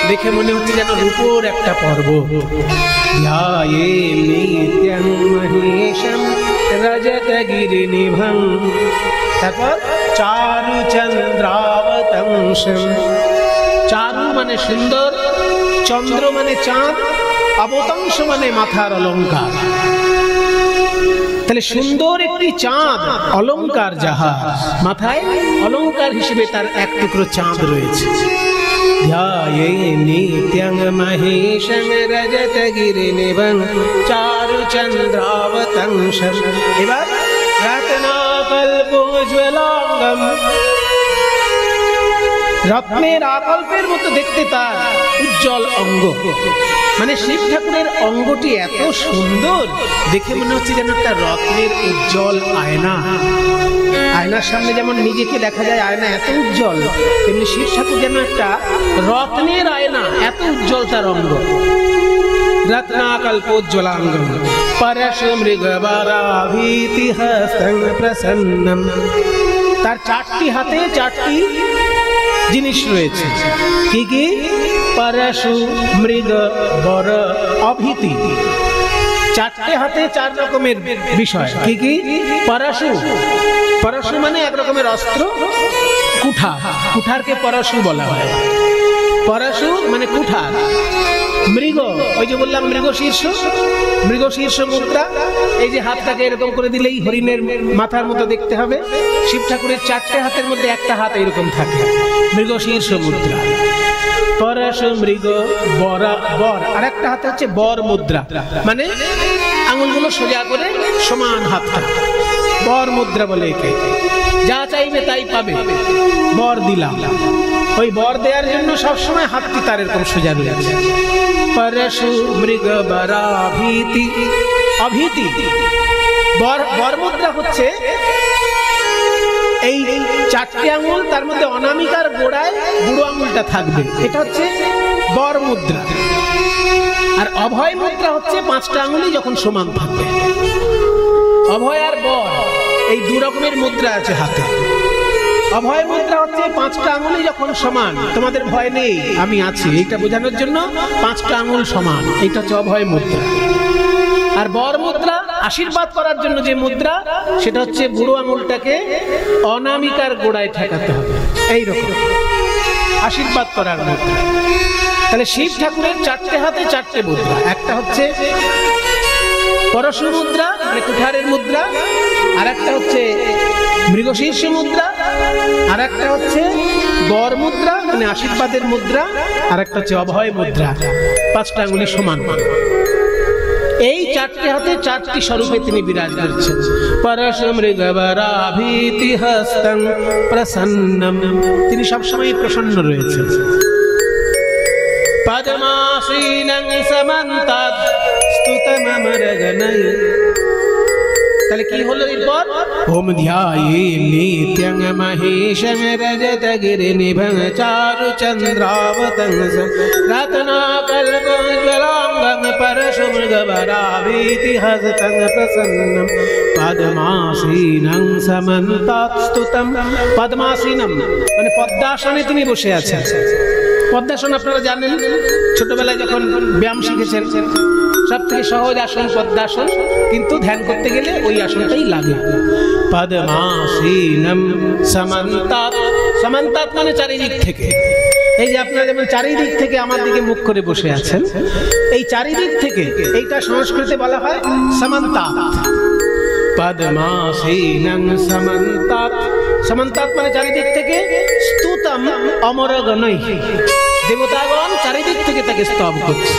দেখে মনে হচ্ছে যেন রূপর একটা পর্বত। ধ্যায়ে নিত্যং মহেশম রজত গিরি নিভম। তারপর চারু চন্দ্রাবতংশম। চারু মানে সুন্দর, চন্দ্র মানে চাঁদ, অবতংশ মানে মাথার অলঙ্কার। তাহলে সুন্দর একটি চাঁদ, অলঙ্কার যাহা, মাথায় অলঙ্কার হিসেবে তার এক টুকরো চাঁদ রয়েছে। ধ্যায়ে নিত্যং মহেশম রজত গিরি নিভং চারু চন্দ্রাবতংশম। এবার রত্নাকল্পোজ্জ্বলাঙ্গম। রত্নের আকল্পের মতো দেখতে তার উজ্জ্বল অঙ্গ। মানে শিব ঠাকুরের অঙ্গটি এত সুন্দর, দেখে মনে হচ্ছে যেন একটা রত্নের উজ্জ্বল আয়না। আয়নার সামনে যেমন নিজেকে দেখা যায়, আয়না এত উজ্জ্বল, তেমনি শিব ঠাকুর যেন একটা রত্নের আয়না, এত উজ্জ্বল তার অঙ্গ। রত্নাকল্পোজ্জ্বলাঙ্গম পরশুমৃগবরাভীতি হস্তং প্রসন্নম। তার চারটি হাতে চারটি জিনিস রয়েছে। কি কি? পরশু, মৃগ, বর, অভীতি। চারটে হাতে চার রকমের বিষয়। কি কি? পরশু, পরশু মানে এক রকমের অস্ত্র, কুঠার। কুঠারকে পরশু বলা হয়। পরশু মানে কুঠার। মৃগ, ওই যে বললাম মৃগশীর্ষ, মৃগশীর্ষ মুদ্রা। এই যে হাতটাকে এরকম করে দিলেই হরিণের মাথার মতো দেখতে হবে। শিব ঠাকুরের চারটে হাতের মধ্যে একটা হাত এরকম থাকে, মৃগশীর্ষ মুদ্রা। পরশু, মৃগ, বর, আর একটা হাতে হচ্ছে বর মুদ্রা, মানে আঙুলগুলো সোজা করে সমান হাতটা, বর মুদ্রা বলে একে। যা চাইবে তাই পাবে, বর দিলাম। ওই বর দেওয়ার জন্য সবসময় হাতটি তার এরকম সোজা রয়েছে। পরশু, মৃগ, বরাভীতি। অভীতি, বর মুদ্রা হচ্ছে এই চারটি আঙুল, তার মধ্যে অনামিকার গোড়ায় বুড়ো আঙুলটা থাকবে, এটা হচ্ছে বর মুদ্রা। আর অভয় মুদ্রা হচ্ছে পাঁচটা আঙুলই যখন সমান থাকবে। অভয় আর বর এই দু রকমের মুদ্রা আছে হাতে। অভয় মুদ্রা হচ্ছে পাঁচটা আঙুলই যখন সমান, তোমাদের ভয় নেই, আমি আছি, এটা বোঝানোর জন্য পাঁচটা আঙুল সমান, এটা হচ্ছে অভয় মুদ্রা। আর বর মুদ্রা আশীর্বাদ করার জন্য যে মুদ্রা, সেটা হচ্ছে বুড়ো আঙুলটাকে অনামিকার গোড়ায় ঠেকাতে হবে, এইরকম আশীর্বাদ করার মুদ্রা। তাহলে শিব ঠাকুরের চারটে হাতে চারটে মুদ্রা। একটা হচ্ছে পরশু মুদ্রা মানে কুঠারের মুদ্রা, আর একটা হচ্ছে মৃগশীর্ষ মুদ্রা, আর একটা হচ্ছে বর মুদ্রা মানে আশীর্বাদের মুদ্রা, আর একটা হচ্ছে অভয় মুদ্রা, পাঁচটা আঙুলি সমান। এই চারটে হাতে চারটি স্বরূপে তিনি বিরাজ করছেন। পরশু, মৃগ, বরাভীতি হস্তং প্রসন্নম। তিনি সবসময় প্রসন্ন রয়েছেন। পদ্মাসীনং সমন্তাৎ স্তুতমমরগণৈ। তাহলে কি হলো এরপর? ওম ধ্যায়ে নিত্যং মহেশং রজতগিরিনিভং চারুচন্দ্রাবতং রত্নাকল্পোজ্জ্বলাঙ্গং পরশুমৃগবরাভীতি হস্তং প্রসন্নম। পদ্মাসীনং সমন্তাৎ স্তুতম। পদ্মাসীনম মানে পদ্মাসনে তিনি বসে আছেন। পদ্মাসন আপনারা জানেন, ছোটবেলায় যখন ব্যায়াম শিখেছেন, সব থেকে সহজ আসন পদ্মাসন, কিন্তু ধ্যান করতে গেলে ওই আসনটাই লাগে। পদ্মাসীনম সমন্তাৎ। সমন্তাৎ মানে চারিদিক থেকে। এই যে আপনারা যেমন চারিদিক থেকে আমার দিকে মুখ করে বসে আছেন, এই চারিদিক থেকে এইটা সংস্কৃতে বলা হয় সমন্তাৎ। পদ্মাসীনং সমন্তাৎ। সমন্তাৎ মানে চারিদিক থেকে। স্তুতম অমরগণৈ। দেবতাগণ চারিদিক থেকে তাকে স্তব করছে।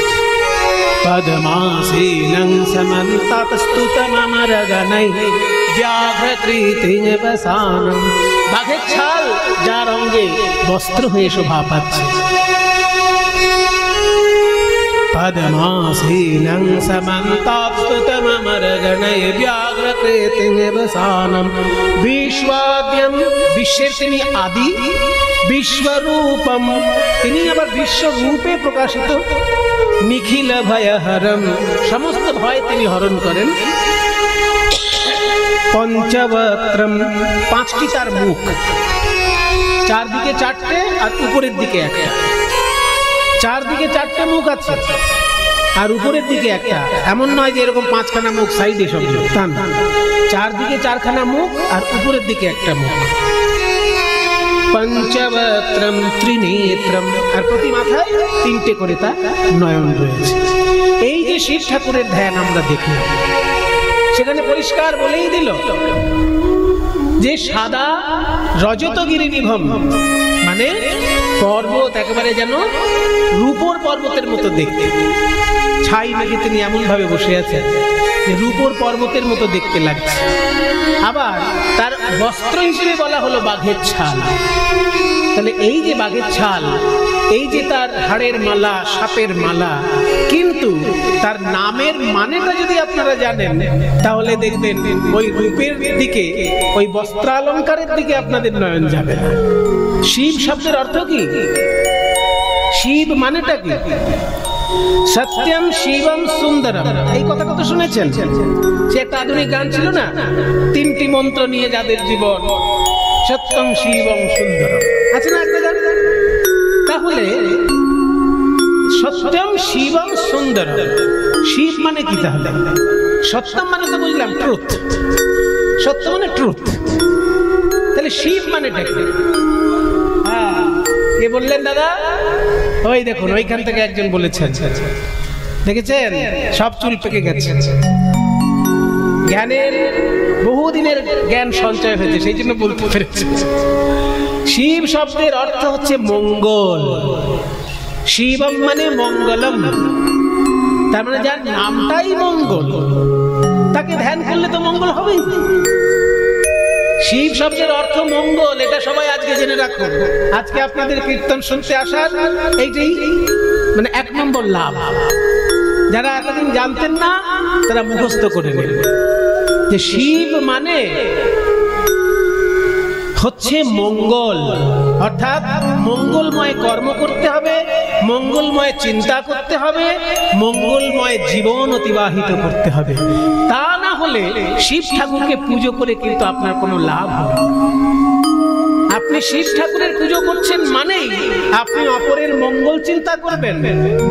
পদ্মাসীনং সমন্তাৎ স্তুতম অমরগণৈ ব্যাঘ্রকৃতিং বসানম। বাঘের ছাল যার অঙ্গে বস্ত্র হয়ে শোভা পাচ্ছে। পদ্মাসীনং সমন্তাৎ স্তুতম অমরগণৈ ব্যাঘ্রকৃতিং বসানম। বিশ্বদ্যম, বিশ্বের তিনি আদি। বিশ্বরূপম, তিনি আবার বিশ্বরূপে প্রকাশিত। নিখিল ভয়হরম, সমস্ত ভয় তিনি হরণ করেন। পঞ্চবক্ত্রম, পাঁচটি তার মুখ, চারদিকে চারটে আর উপরের দিকে একটা। চারদিকে চারটে মুখ আছে আর উপরের দিকে একটা। এমন নয় যে এরকম পাঁচখানা মুখ সাইডে সব, তা না, চারদিকে চারখানা মুখ আর উপরের দিকে একটা মুখ। পঞ্চবক্ত্রম ত্রিনেত্রম, আর প্রতি মাথায় তিনটে করে তার নয়ন রয়েছে। এই যে শিব ঠাকুরের ধ্যান আমরা দেখলাম, সেখানে পরিষ্কার বলেই দিল যে সাদা রজতগিরিনিভম, মানে পর্বত একেবারে যেন রূপোর পর্বতের মতো দেখতে। ছাই মেঘে তিনি এমন ভাবে বসে আছেন যে রূপোর পর্বতের মতো দেখতে লাগছে। আবার তার বস্ত্র হিসেবে বলা হলো বাঘের ছাল। তাহলে এই যে বাঘের ছাল, এই যে তার হাড়ের মালা, সাপের মালা, কিন্তু তার নামের মানেটা যদি আপনারা জানেন, তাহলে দেখবেন ওই রূপের দিকে, ওই বস্ত্রালঙ্কারের দিকে আপনাদের নয়ন যাবে না। শিব শব্দের অর্থ কি? শিব মানেটা কি? সত্যম শিবম সুন্দরম, এই কথা কত শুনেছেন? সে একটা আধুনিক গান ছিল না, 3টি মন্ত্র নিয়ে যাদের জীবন, সত্যম শিবম সুন্দরম, আছে না একটা গান? তাহলে সত্যম শিবম সুন্দরম, শিব মানে কি তাহলে? সত্যম মানে তো বুঝলাম ট্রুথ, সত্য মানে ট্রুথ, তাহলে শিব মানে কে বললেন দাদা? ওই দেখুন ওইখান থেকে একজন বলেছেন, দেখেছেন সব চুল পেকে গেছে, জ্ঞানের বহুদিনের জ্ঞান সঞ্চয় হয়েছে, সেই জন্য বলতে পেরেছে। শিব শব্দের অর্থ হচ্ছে মঙ্গল, শিবম মানে মঙ্গলম, তার মানে যার নামটাই মঙ্গল তাকে ধ্যান করলে তো মঙ্গল হবেই। শিব শব্দের অর্থ মঙ্গল, এটা সবাই আজকে জেনে রাখুন। আজকে আপনাদের কীর্তন শুনতে আসার এইটাই মানে 1 নম্বর লাভ। যারা এতদিন জানতেন না তারা মুখস্থ করে নেবেন যে শিব মানে হচ্ছে মঙ্গল, অর্থাৎ মঙ্গলময় কর্ম করতে হবে, মঙ্গলময় চিন্তা করতে হবে, মঙ্গলময় জীবন অতিবাহিত করতে হবে। তা না হলে শিব ঠাকুরকে পুজো করে কিন্তু আপনার কোনো লাভ হবে না। আপনি শিব ঠাকুরের পুজো করছেন মানেই আপনি অপরের মঙ্গল চিন্তা করবেন,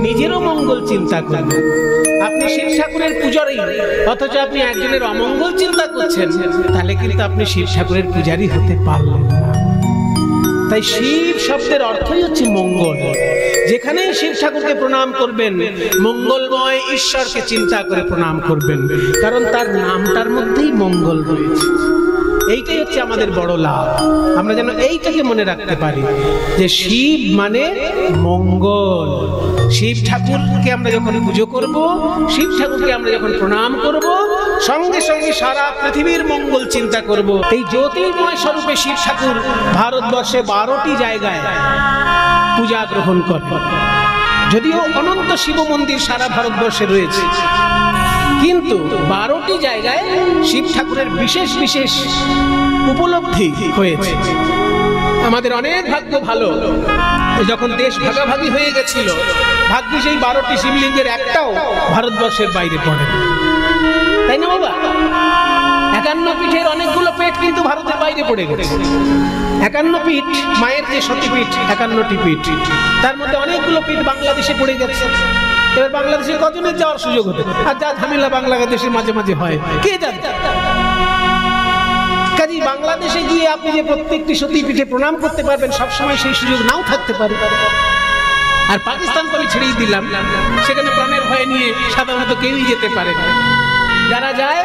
নিজেরও মঙ্গল চিন্তা করবেন। আপনি শিব ঠাকুরের পূজারী অথচ আপনি একজনের অমঙ্গল চিন্তা করছেন, তাহলে কিন্তু আপনি শিব ঠাকুরের পূজারী হতে পারলেন না। তাই শিব শব্দের অর্থই হচ্ছে মঙ্গল। যেখানেই শিব ঠাকুরকে প্রণাম করবেন মঙ্গলময় ঈশ্বরকে চিন্তা করে প্রণাম করবেন, কারণ তার নামটার মধ্যেই মঙ্গল রয়েছে। এইটাই হচ্ছে আমাদের বড় লাভ। আমরা যেন এইটাকে মনে রাখতে পারি যে শিব মানে মঙ্গল। শিব ঠাকুরকে আমরা যখন পুজো করব, শিব ঠাকুরকে আমরা যখন প্রণাম করব, সঙ্গে সঙ্গে সারা পৃথিবীর মঙ্গল চিন্তা করব। এই জ্যোতির্ময় স্বরূপে শিব ঠাকুর ভারতবর্ষে 12টি জায়গায় পূজা গ্রহণ করে। যদিও অনন্ত শিব মন্দির সারা ভারতবর্ষে রয়েছে, কিন্তু 12টি জায়গায় শিব ঠাকুরের বিশেষ বিশেষ উপলব্ধি হয়েছে। আমাদের অনেক ভাগ্য ভালো, যখন দেশ ভাগাভাগি হয়ে গেছিল ভাগ্যে সেই 12টি শিবলিঙ্গের একটাও ভারতবর্ষের বাইরে পড়ে, তাই না বাবা? 51 পীঠের অনেকগুলো পেট কিন্তু ভারতের বাইরে পড়ে গেছে। 51 পীঠ, মায়ের যে সতীপীঠ 51টি পীঠ, তার মধ্যে অনেকগুলো পীঠ বাংলাদেশে পড়ে গেছে। এবার বাংলাদেশে কজনের যাওয়ার সুযোগ হতে, আর যা ঝামেলা বাংলাদেশের মাঝে মাঝে হয় কে জানে। কাজী বাংলাদেশে গিয়ে আপনি যে প্রত্যেকটি সতীপীঠে প্রণাম করতে পারবেন সবসময় সেই সুযোগ নাও থাকতে পারে। আর পাকিস্তান তো আমি ছেড়েই দিলাম, সেখানে প্রাণের ভয় নিয়ে সাধারণত কেউই যেতে পারে না। যারা যায়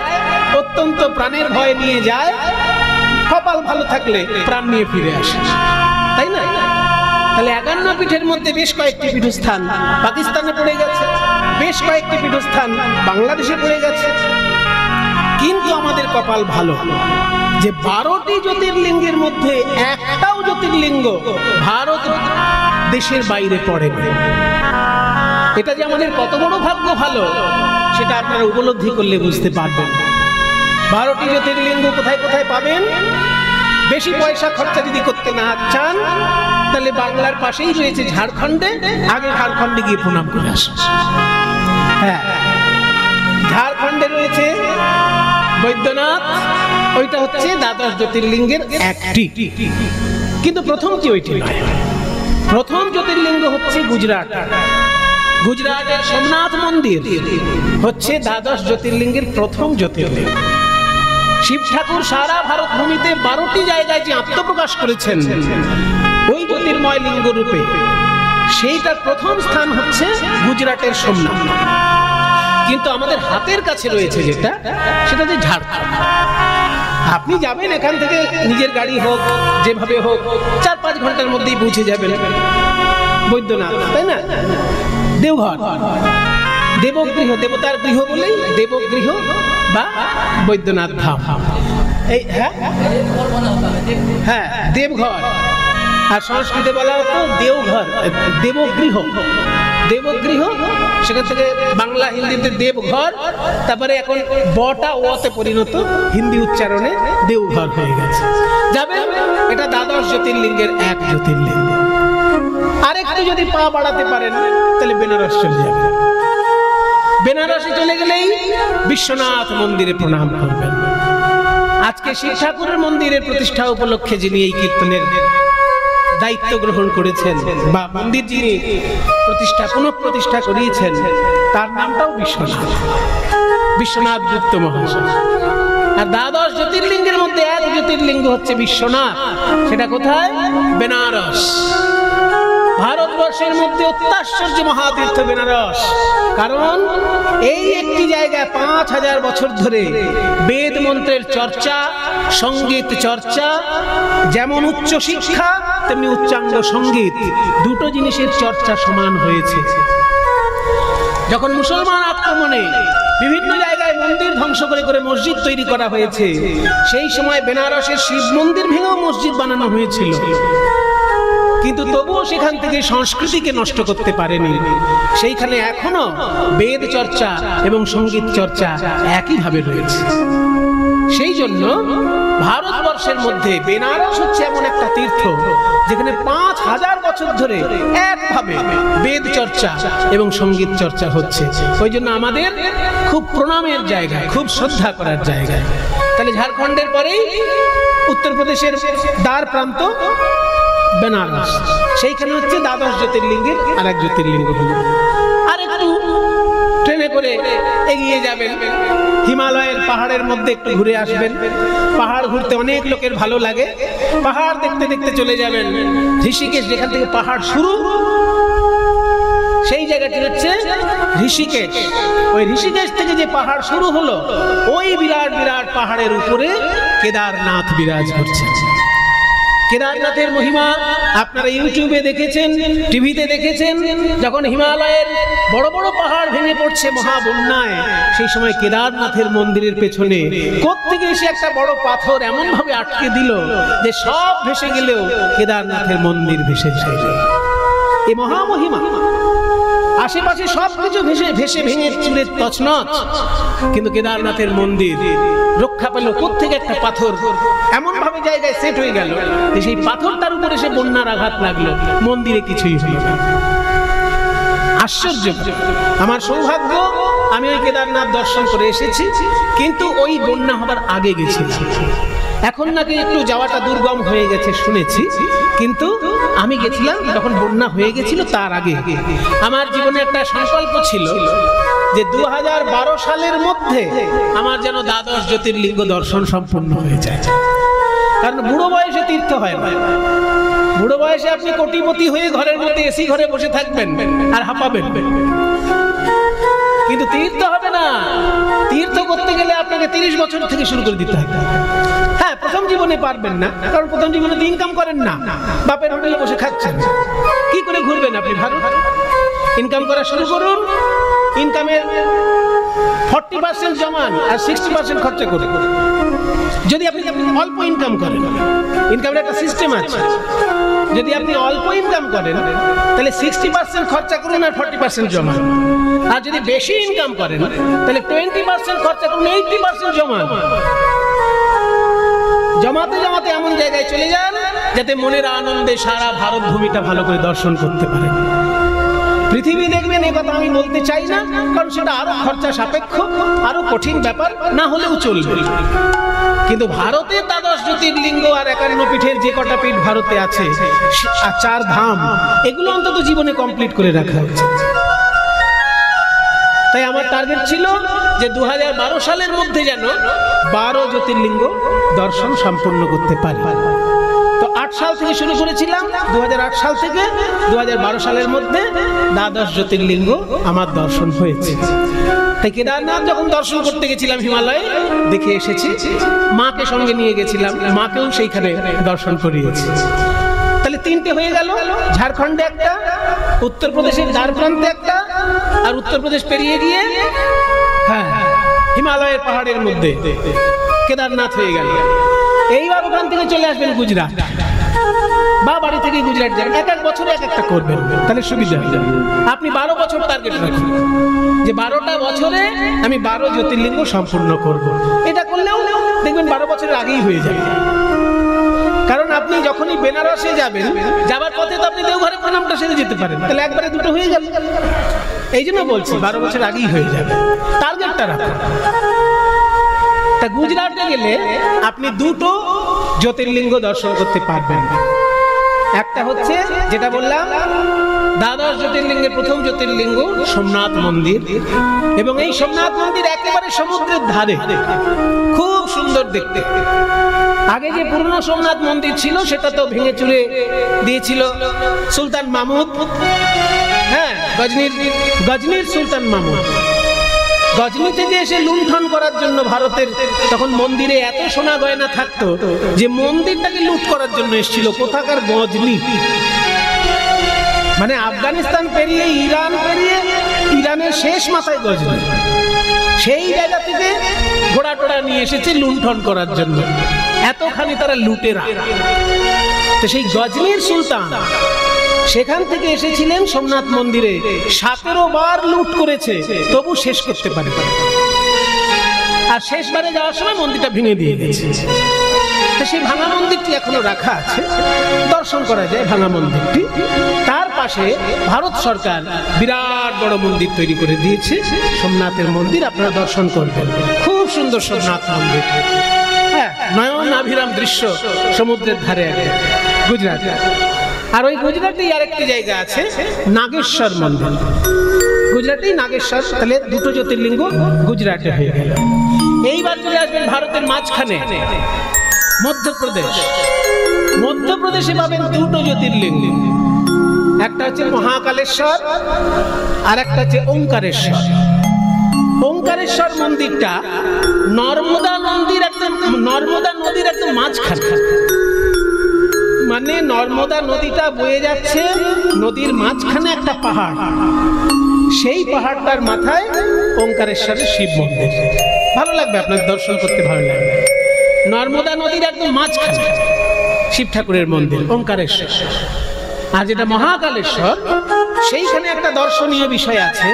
অত্যন্ত প্রাণের ভয় নিয়ে যায়, কপাল ভালো থাকলে প্রাণ নিয়ে ফিরে আসে, তাই না? তাহলে 51 পীঠের মধ্যে বেশ কয়েকটি পীঠস্থান পাকিস্তানে পড়ে গেছে, বেশ কয়েকটি পীঠস্থান বাংলাদেশে পড়ে গেছে। কিন্তু আমাদের কপাল ভালো যে 12টি জ্যোতির্লিঙ্গের মধ্যে একটাও জ্যোতির্লিঙ্গ ভারত দেশের বাইরে পড়ে না। এটা যে আমাদের কত বড় ভাগ্য ভালো সেটা আপনারা উপলব্ধি করলে বুঝতে পারবেন। 12টি জ্যোতির্লিঙ্গ কোথায় কোথায় পাবেন? বেশি পয়সা খরচা যদি করতে না চান তাহলে বাংলার পাশেই রয়েছে ঝাড়খণ্ডে, আগে ঝাড়খণ্ডে গিয়ে প্রণাম করে আসুন। হ্যাঁ, ঝাড়খণ্ডে রয়েছে বৈদ্যনাথ, ওইটা হচ্ছে দ্বাদশ জ্যোতির্লিঙ্গের একটি, কিন্তু প্রথমটি ওইটি নয়। প্রথম জ্যোতির্লিঙ্গ হচ্ছে গুজরাট, গুজরাটের সোমনাথ মন্দির হচ্ছে দ্বাদশ জ্যোতির্লিঙ্গের প্রথম জ্যোতির্লিঙ্গ। শিব ঠাকুর সারা ভারত ভূমিতে 12টি জায়গায় যে আত্মপ্রকাশ করেছেন ওই জ্যোতির্ময় লিঙ্গ রূপে, সেইটার প্রথম স্থান হচ্ছে গুজরাটের সোমনাথ। কিন্তু আমাদের হাতের কাছে রয়েছে যেটা, সেটা হচ্ছে ঝাড়খণ্ড। আপনি যাবেন এখান থেকে নিজের গাড়ি হোক যেভাবে হোক 4-5 ঘন্টার মধ্যেই পৌঁছে যাবেন বৈদ্যনাথ, তাই না? দেওঘর, দেবগৃহ, দেবতার গৃহ বলেই দেবগৃহ বা বৈদ্যনাথ ধাম। এই হ্যাঁ দেবঘর, আর সংস্কৃতে বলা হতো দেওঘর, দেবগৃহ, দেবগৃহ। সেখান থেকে বাংলা হিন্দিতে দেবঘর, তারপরে এখন বটা ওতে পরিণত হিন্দি উচ্চারণে দেওঘর হয়ে গেছে। যাবেন, এটা দ্বাদশ জ্যোতির্লিঙ্গের এক জ্যোতির্লিঙ্গ। আরেকটু যদি পা বাড়াতে পারেন তাহলে বেনারস চলে যাবেন। বেনারসে চলে গেলেই বিশ্বনাথ মন্দিরে প্রণাম করবেন। আজকে শিব ঠাকুরের মন্দিরের প্রতিষ্ঠা উপলক্ষে যিনি এই কীর্তনের দায়িত্ব গ্রহণ করেছেন বা মন্দির যিনি পুনঃপ্রতিষ্ঠা করিয়েছেন, তার নামটাও বিশ্বনাথ, বিশ্বনাথ গুপ্ত মহাশয়। আর দ্বাদশ জ্যোতির্লিঙ্গের মধ্যে এক জ্যোতির্লিঙ্গ হচ্ছে বিশ্বনাথ। সেটা কোথায়? বেনারস। ভারতবর্ষের মধ্যে অত্যাশ্চর্য মহাতীর্থ বেনারস। কারণ এই একটি জায়গায় 5000 বছর ধরে বেদ মন্ত্রের চর্চা, সঙ্গীত চর্চা, যেমন উচ্চ শিক্ষা তেমনি উচ্চাঙ্গ সঙ্গীত, দুটো জিনিসের চর্চা সমান হয়েছে। যখন মুসলমান আক্রমণে বিভিন্ন জায়গায় মন্দির ধ্বংস করে করে মসজিদ তৈরি করা হয়েছে, সেই সময় বেনারসের শিব মন্দির ভেঙেও মসজিদ বানানো হয়েছিল, কিন্তু তবুও সেখান থেকে সংস্কৃতিকে নষ্ট করতে পারেনি। সেইখানে এখনো বেদ চর্চা এবং সঙ্গীত চর্চা একইভাবে রয়েছে। সেই জন্য ভারতবর্ষের মধ্যে বেনারস হচ্ছে এমন একটা তীর্থ যেখানে 5000 বছর ধরে একভাবে বেদ চর্চা এবং সঙ্গীত চর্চা হচ্ছে। ওই জন্য আমাদের খুব প্রণামের জায়গা, খুব শ্রদ্ধা করার জায়গা। তাহলে ঝাড়খণ্ডের পরেই উত্তরপ্রদেশের দ্বার প্রান্ত বেনারস, সেইখানে হচ্ছে দ্বাদশ জ্যোতির্লিঙ্গের আর এক জ্যোতির্লিঙ্গ হল। আর একটু ট্রেনে করে এগিয়ে যাবেন, হিমালয়ের পাহাড়ের মধ্যে একটু ঘুরে আসবেন। পাহাড় ঘুরতে অনেক লোকের ভালো লাগে। পাহাড় দেখতে দেখতে চলে যাবেন ঋষিকেশ, যেখান থেকে পাহাড় শুরু, সেই জায়গাটি হচ্ছে ঋষিকেশ। ওই ঋষিকেশ থেকে যে পাহাড় শুরু হলো, ওই বিরাট বিরাট পাহাড়ের উপরে কেদারনাথ বিরাজ করছে। কেদারনাথের মহিমা আপনারা ইউটিউবে দেখেছেন, টিভিতে দেখেছেন। যখন হিমালয়ের বড় বড় পাহাড় ভেঙে পড়ছে মহাবন্যায়, সেই সময় কেদারনাথের মন্দিরের পেছনে কোত্থেকে এসে একটা বড় পাথর এমন ভাবে আটকে দিল যে সব ভেসে গেলেও কেদারনাথের মন্দির ভেসে যায়। এই মহামহিমা। আশেপাশে সবকিছু ভেসে ভেঙে চুরে তছনছ, কিন্তু কেদারনাথের মন্দির রক্ষা পেল। কোত্থেকে একটা পাথর এমন ভাবে জায়গায় সেট হয়ে গেল যে সেই পাথরটার উপরে সে বন্যার আঘাত লাগলো, মন্দিরে কিছুই হলো না। আশ্চর্য। আমার সৌভাগ্য, আমি ওই কেদারনাথ দর্শন করে এসেছি, কিন্তু ওই বন্যা হবার আগে গেছিলাম। এখন নাকি একটু যাওয়াটা দুর্গম হয়ে গেছে শুনেছি, কিন্তু আমি গেছিলাম যখন বন্যা হয়ে গেছিল তার আগে। আমার জীবনে একটা সংকল্প ছিল যে 2012 সালের মধ্যে আমার যেন দ্বাদশ জ্যোতির্লিঙ্গ দর্শন সম্পূর্ণ হয়ে যায়। কারণ বুড়ো বয়সে তীর্থ হয় না। বুড়ো বয়সে আপনি কোটিপতি হয়ে ঘরের মধ্যে এসি ঘরে বসে থাকবেন আর হাঁপাবেন, কিন্তু তীর্থ হবে না। তীর্থ করতে গেলে আপনাকে 30 বছর থেকে শুরু করে দিতে হবে। হ্যাঁ, প্রথম জীবনে পারবেন না, কারণ প্রথম জীবনে তো ইনকাম করেন না, বাপের হোটেলে বসে খাচ্ছেন। কি করে ঘুরবেন আপনি ভারত? ইনকাম করা শুরু করুন, ইনকামের 40% জমান আর 60% খরচা করে। যদি আপনি অল্প ইনকাম করেন, ইনকামের একটা সিস্টেম আছে, যদি আপনি অল্প ইনকাম করেন তাহলে 60% খরচা করুন আর 40% জমান। আর যদি বেশি ইনকাম করেন তাহলে 20% খরচা করুন, 80% জমান। জমাতে জমাতে এমন জায়গায় চলে যান যাতে মনের আনন্দে সারা ভারত ভূমিটা ভালো করে দর্শন করতে পারেন। পৃথিবী দেখবেন, এ কথা আমি বলতে চাই না, কারণ সেটা আরো খরচা সাপেক্ষ, আরো কঠিন ব্যাপার, না হলেও চলবে। কিন্তু ভারতের দ্বাদশ জ্যোতির্লিঙ্গ আর 51 পীঠের যে কটা পীঠ ভারতে আছে, আর 4 ধাম, এগুলো অন্তত জীবনে কমপ্লিট করে রাখা উচিত। তাই আমার টার্গেট ছিল যে 2012 সালের মধ্যে যেন 12 জ্যোতির্লিঙ্গ দর্শন সম্পূর্ণ করতে পারি। তো 8 সাল থেকে শুরু করেছিলাম, 2008 সাল থেকে 2012 সালের মধ্যে দ্বাদশ জ্যোতির্লিঙ্গ আমার দর্শন হয়েছে। তাই কেদারনাথ যখন দর্শন করতে গেছিলাম হিমালয়ে, দেখে এসেছি। মাকে সঙ্গে নিয়ে গেছিলাম, মাকেও সেইখানে দর্শন করিয়েছি। তাহলে 3টে হয়ে গেল। ঝাড়খণ্ডে একটা, উত্তরপ্রদেশের দ্বার প্রান্তে একটা, আর উত্তরপ্রদেশ পেরিয়ে গিয়ে হ্যাঁ হিমালয়ের পাহাড়ের মধ্যে কেদারনাথ হয়ে গেল। এইবার ওখান থেকে চলে আসবেন গুজরাট, বা বাড়ি থেকে গুজরাট যান। এক বছরে এক একটা করবেন, তাহলে সুবিধা হয়ে যাবে। আপনি 12 বছর টার্গেট রাখুন যে 12টা বছরে আমি 12 জ্যোতির্লিঙ্গ সম্পূর্ণ করব। এটা করলেও দেখবেন 12 বছরের আগেই হয়ে যাবে। কারণ আপনি যখনই বেনারসে যাবেন, যাবার পথে তো আপনি দেওঘরে প্রণামটা সেরে যেতে পারেন, তাহলে একবারে দুটো হয়ে গেল। এই জন্য বলছি 12 বছর আগেই হয়ে যাবে, টার্গেটটা রাখুন। তা গুজরাটে গেলে আপনি দুটো জ্যোতির্লিঙ্গ দর্শন করতে পারবেন। একটা হচ্ছে যেটা বললাম দ্বাদশ জ্যোতির্লিঙ্গের প্রথম জ্যোতির্লিঙ্গ সোমনাথ মন্দির, এবং এই সোমনাথ মন্দির একেবারে সমুদ্রের ধারে, খুব সুন্দর দেখতে। আগে যে পুরনো সোমনাথ মন্দির ছিল সেটা তো ভেঙে চুরে দিয়েছিল সুলতান মাহমুদ। হ্যাঁ, গজনির সুলতান মাহমুদ গজনি থেকে এসে লুণ্ঠন করার জন্য ভারতের তখন মন্দিরে এত সোনা গয়না থাকতো যে মন্দিরটাকে লুট করার জন্য এসেছিল কোথাকার গজনি, মানে আফগানিস্তান পেরিয়ে ইরান পেরিয়ে ইরানের শেষ মাথায় গজনি, সেই জায়গা থেকে ঘোড়া টোড়া নিয়ে এসেছে লুণ্ঠন করার জন্য। এতখানি তারা লুটেরা। তো সেই গজনির সুলতান সেখান থেকে এসেছিলেন সোমনাথ মন্দিরে, 17 বার লুট করেছে, তবু শেষ করতে পারে। আর শেষবারে যাওয়ার সময় মন্দিরটা ভেঙে দিয়ে গেছে। সেই ভাঙা মন্দিরটি এখনো রাখা আছে, দর্শন করা যায় ভাঙা মন্দিরটি। তার পাশে ভারত সরকার বিরাট বড় মন্দির তৈরি করে দিয়েছে, সোমনাথের মন্দির, আপনারা দর্শন করবেন। খুব সুন্দর সোমনাথ মন্দির, হ্যাঁ, নয়নাভিরাম দৃশ্য সমুদ্রের ধারে গুজরাট। আর ওই গুজরাটেই আরেকটি জায়গা আছে নাগেশ্বর মন্দির, গুজরাটেই নাগেশ্বর। তাহলে দুটো জ্যোতির্লিঙ্গ গুজরাটে হয়ে গেল। এইবার চলে আসবেন ভারতের মাঝখানে মধ্যপ্রদেশ। মধ্যপ্রদেশে পাবেন দুটো জ্যোতির্লিঙ্গ, একটা হচ্ছে মহাকালেশ্বর আর একটা হচ্ছে ওঙ্কারেশ্বর। ওঙ্কারেশ্বর মন্দিরটা নর্মদা নদীর একদম মাঝখানে, মানে নর্মদা নদীটা বয়ে যাচ্ছে, নদীর মাঝখানে একটা পাহাড়, সেই পাহাড়টার মাথায় ওঙ্কারেশ্বরের শিব মন্দির। ভালো লাগবে আপনার দর্শন করতে, ভালো লাগবে। নর্মদা নদীর একদম মাঝখানে শিব ঠাকুরের মন্দির ওঙ্কারেশ্বর। আর যেটা মহাকালেশ্বর, সেইখানে একটা দর্শনীয় বিষয় আছে,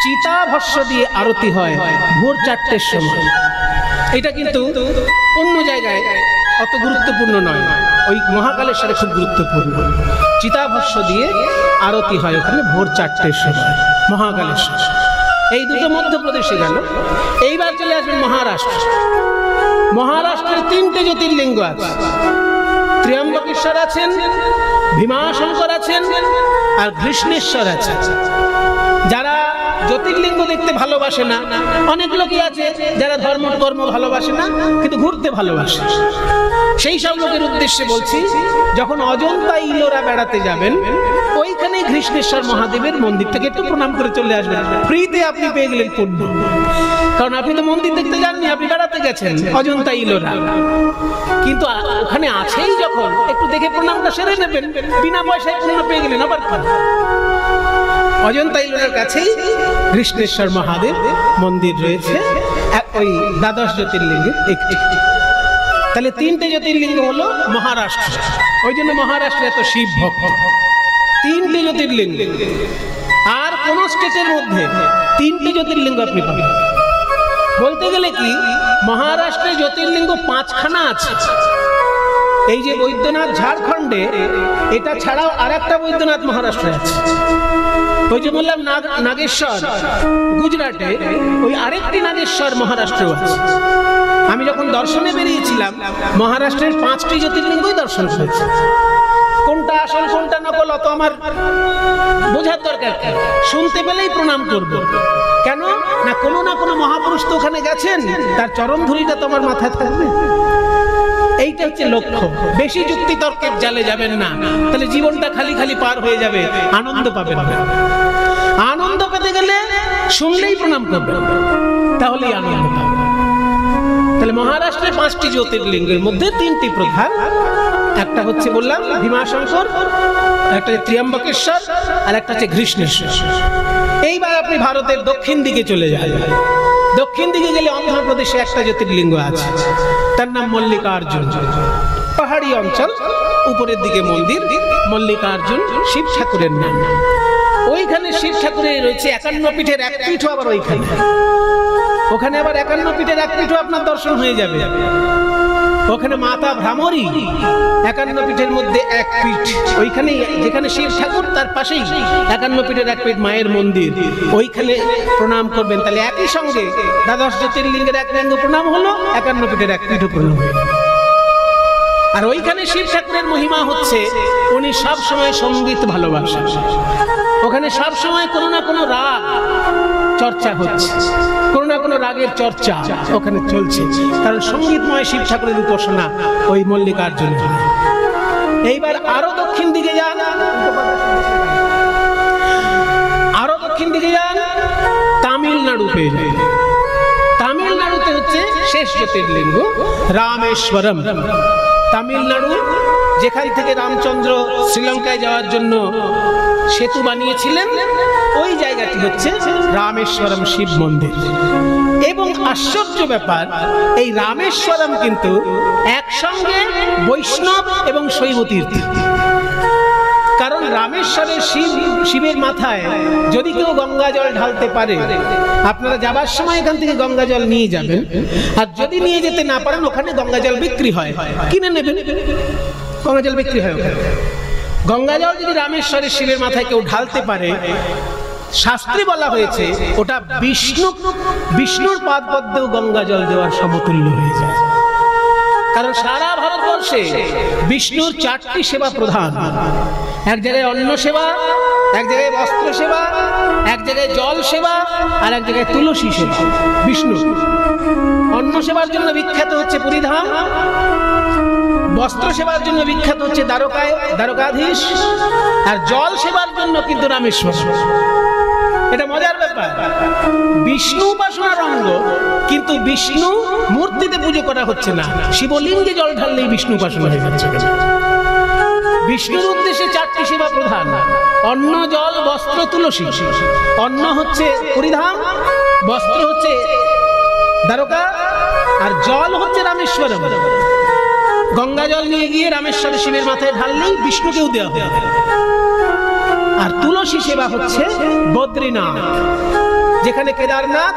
চিতাভস্য দিয়ে আরতি হয় ভোর 4টের সময়। এটা কিন্তু অন্য জায়গায় অত গুরুত্বপূর্ণ নয়, ওই মহাকালেশ্বরে খুব গুরুত্বপূর্ণ। চিতাভস্য দিয়ে আরতি হয় ওখানে ভোর 4টের সময়, মহাকালেশ্বর। এই দুটো মধ্যপ্রদেশে গেল। এইবার চলে আসবেন মহারাষ্ট্র। মহারাষ্ট্রের 3টে জ্যোতির্লিঙ্গ আছে, ত্র্যম্বকেশ্বর আছেন, ভীমাশঙ্কর আছেন, আর কৃষ্ণেশ্বর আছে। যারা জ্যোতির্লিঙ্গ দেখতে ভালোবাসে না, অনেক লোকই আছে যারা ধর্ম কর্ম ভালোবাসে না কিন্তু ঘুরতে ভালোবাসে, সেই সব লোকের উদ্দেশ্যে বলছি, যখন অজন্তা ইলোরা বেড়াতে যাবেন, ওইখানে কৃষ্ণেশ্বর মহাদেবের মন্দিরটাকে একটু প্রণাম করে চলে আসবেন। ফ্রিতে আপনি পেয়ে গেলেন পুণ্য, কারণ আপনি তো মন্দির দেখতে যাননি, আপনি বেড়াতে গেছেন অজন্তা ইলোরা, কিন্তু ওখানে আছেই যখন একটু দেখে প্রণামটা সেরে নেবেন, বিনা পয়সায় পুণ্য পেয়ে গেলেন। আবার অজন্তা ইলোরার কাছেই কৃষ্ণেশ্বর মহাদেব মন্দির রয়েছে, ওই দ্বাদশ জ্যোতির্লিঙ্গের একটি। তাহলে 3টে জ্যোতির্লিঙ্গ হলো মহারাষ্ট্র, ওই জন্য মহারাষ্ট্রে এত শিব ভক্ত। 3টে জ্যোতির্লিঙ্গ, আর কোন স্টেটের মধ্যে 3টে জ্যোতির্লিঙ্গ আপনি পাবেন। বলতে গেলে কি, মহারাষ্ট্রে জ্যোতির্লিঙ্গ 5খানা আছে। এই যে বৈদ্যনাথ ঝাড়খণ্ডে, এটা ছাড়াও আরেকটা বৈদ্যনাথ মহারাষ্ট্রে আছে। ওই যে বললাম নাগেশ্বর গুজরাটে, ওই আরেকটি নাগেশ্বর মহারাষ্ট্রেও আছে। আমি যখন দর্শনে বেরিয়েছিলাম, মহারাষ্ট্রের 5টি জ্যোতির্লিঙ্গই দর্শন করেছি। কোনটা আসল কোনটা নকল অত আমার বোঝার দরকার, শুনতে পেলেই প্রণাম করব। কেন না, কোনো না কোনো মহাপুরুষ তো ওখানে গেছেন, তার চরণ ধুলিটা তো আমার মাথায় থাকবে। এইটা হচ্ছে লক্ষ্য। বেশি যুক্তি তর্কের জালে যাবেন না, তাহলে জীবনটা খালি খালি পার হয়ে যাবে, আনন্দ পাবেন না। আনন্দ পেতে গেলে শুনলেই প্রণাম করবেন, তাহলেই আনন্দ পাবেন। তাহলে মহারাষ্ট্রে 5টি জ্যোতির্লিঙ্গের মধ্যে 3টি প্রধান, একটা হচ্ছে বললাম ভীমাশঙ্কর, একটা ত্র্যম্বকেশ্বর, আর একটা হচ্ছে কৃষ্ণেশ্বর। এইবার আপনি ভারতের দক্ষিণ দিকে চলে যাবেন। দক্ষিণ দিকে গেলে অন্ধ্রপ্রদেশে একটা জ্যোতির্লিঙ্গ আছে, তার নাম মল্লিকার্জুন। পাহাড়ি অঞ্চল, উপরের দিকে মন্দির, মল্লিকার্জুন শিব ঠাকুরের নাম। ওইখানে শিব ঠাকুরের রয়েছে 51 পীঠের এক পীঠও আবার ওইখানে। ওখানে আবার 51 পীঠের এক পীঠও আপনার দর্শন হয়ে যাবে। ওখানে মাতা ভ্রামরী 51 পীঠের মধ্যে এক পীঠ, ওইখানে যেখানে শিব ঠাকুর তার পাশেই 51 পীঠের এক পীঠ মায়ের মন্দির, ওইখানে প্রণাম করবেন। তাহলে একই সঙ্গে দ্বাদশ জ্যোতির্লিঙ্গের এক লিঙ্গ প্রণাম হলো, 51 পীঠের এক পীঠ প্রণাম হলো। আর ওইখানে শিব ঠাকুরের মহিমা হচ্ছে উনি সব সময় সঙ্গীত ভালোবাসেন। ওখানে সব সময় কোনো না কোনো রাগ চর্চা হচ্ছে, কোনো না কোনো রাগের চর্চা ওখানে চলছে, কারণ সঙ্গীতময় শিব ঠাকুরের উপাসনা ওই মল্লিকার্জুন। এইবার আরো দক্ষিণ দিকে যান, আরো দক্ষিণ দিকে যান, তামিলনাড়ু পেয়ে যান। তামিলনাড়ুতে হচ্ছে শেষ জ্যোতির্লিঙ্গ রামেশ্বরম। তামিলনাড়ু যেখান থেকে রামচন্দ্র শ্রীলঙ্কায় যাওয়ার জন্য সেতু বানিয়েছিলেন, ওই জায়গাটি হচ্ছে রামেশ্বরম শিব মন্দির। এবং আশ্চর্য ব্যাপার, এই রামেশ্বরম কিন্তু একসঙ্গে বৈষ্ণব এবং শৈব তীর্থ। কারণ রামেশ্বরের শিবের মাথায় যদি কেউ গঙ্গা জল ঢালতে পারে, আপনারা যাবার সময় এখান থেকে গঙ্গা জল নিয়ে যাবেন, আর যদি নিয়ে যেতে না পারেন ওখানে গঙ্গা জল বিক্রি হয়, কিনে নেবেন। গঙ্গা জল বিক্রি হয় ওখানে। গঙ্গা জল যদি রামেশ্বরের শিবের মাথায় কেউ ঢালতে পারে, শাস্ত্রে বলা হয়েছে ওটা বিষ্ণুর পাদ পদ্মেও গঙ্গা জল দেওয়ার সমতুল্য হয়ে যায়। কারণ সারা ভারতবর্ষে বিষ্ণুর 4টি সেবা প্রধান। এক জায়গায় অন্ন সেবা, এক জায়গায় বস্ত্র সেবা, এক জায়গায় জল সেবা, আর এক জায়গায় তুলসী সেবা। বিষ্ণু অন্ন সেবার জন্য বিখ্যাত হচ্ছে পুরীধাম, বস্ত্র সেবার জন্য বিখ্যাত হচ্ছে দ্বারকাধীশ, আর জল সেবার জন্য কিন্তু রামেশ্বর। এটা মজার ব্যাপার, বিষ্ণু উপাসনার অঙ্গ, কিন্তু বিষ্ণু মূর্তিতে পুজো করা হচ্ছে না, শিবলিঙ্গে জল ঢাললেই বিষ্ণু উপাসনা হয়ে যাচ্ছে। বিষ্ণুর উদ্দেশ্যে 4টি সেবা প্রধান: অন্ন, জল, বস্ত্র, তুলসী। অন্ন হচ্ছে পুরীধাম, বস্ত্র হচ্ছে দ্বারকা, আর জল হচ্ছে রামেশ্বরম। গঙ্গা জল নিয়ে গিয়ে রামেশ্বর শিবের মাথায় ঢাললেই বিষ্ণুকেও দেওয়া হবে। আর তুলসী সেবা হচ্ছে বদ্রীনাথ, যেখানে কেদারনাথ,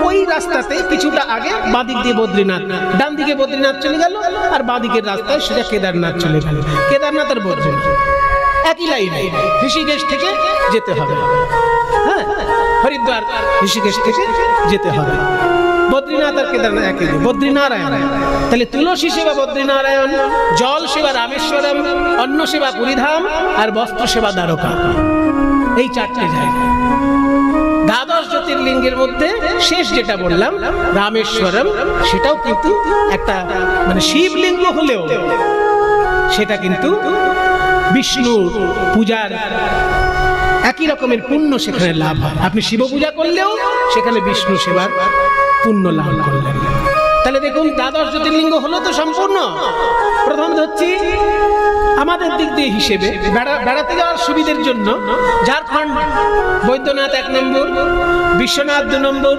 ওই রাস্তাতে কিছুটা আগে বাঁদিক দিয়ে বদ্রীনাথ, ডান দিকে বদ্রীনাথ চলে গেল, আর বাঁদিকের রাস্তায় সেটা কেদারনাথ চলে গেল। কেদারনাথ আর বদ্রীনাথ একই লাইনে, ঋষিকেশ থেকে যেতে হবে। হ্যাঁ, হরিদ্বার ঋষিকেশ থেকে যেতে হবে। বদ্রীনাথ আর কেদারনাথ একই, বদ্রীনারায়ণ। তাহলে তুলসী সেবা বদ্রীনারায়ণ, জল সেবা রামেশ্বরম, অন্ন সেবা পুরীধাম, আর বস্ত্র সেবা দ্বারকা। এই 4টে জায়গা। দ্বাদশ জ্যোতির্লিঙ্গের মধ্যে শেষ যেটা বললাম রামেশ্বরম, সেটাও কিন্তু একটা মানে শিবলিঙ্গ হলেও সেটা কিন্তু বিষ্ণু পূজার একই রকমের পুণ্য সেখানে লাভ হয়। আপনি শিব পূজা করলেও সেখানে বিষ্ণু সেবার পুণ্য লাভ করলেন। তাহলে দেখুন, দ্বাদশ জ্যোতির্লিঙ্গ হলো তো সম্পূর্ণ। প্রথম ধরছি আমাদের দিক দিয়ে হিসেবে, বেড়াতে যাওয়ার সুবিধের জন্য ঝাড়খণ্ড বৈদ্যনাথ 1 নম্বর, বিশ্বনাথ 2 নম্বর,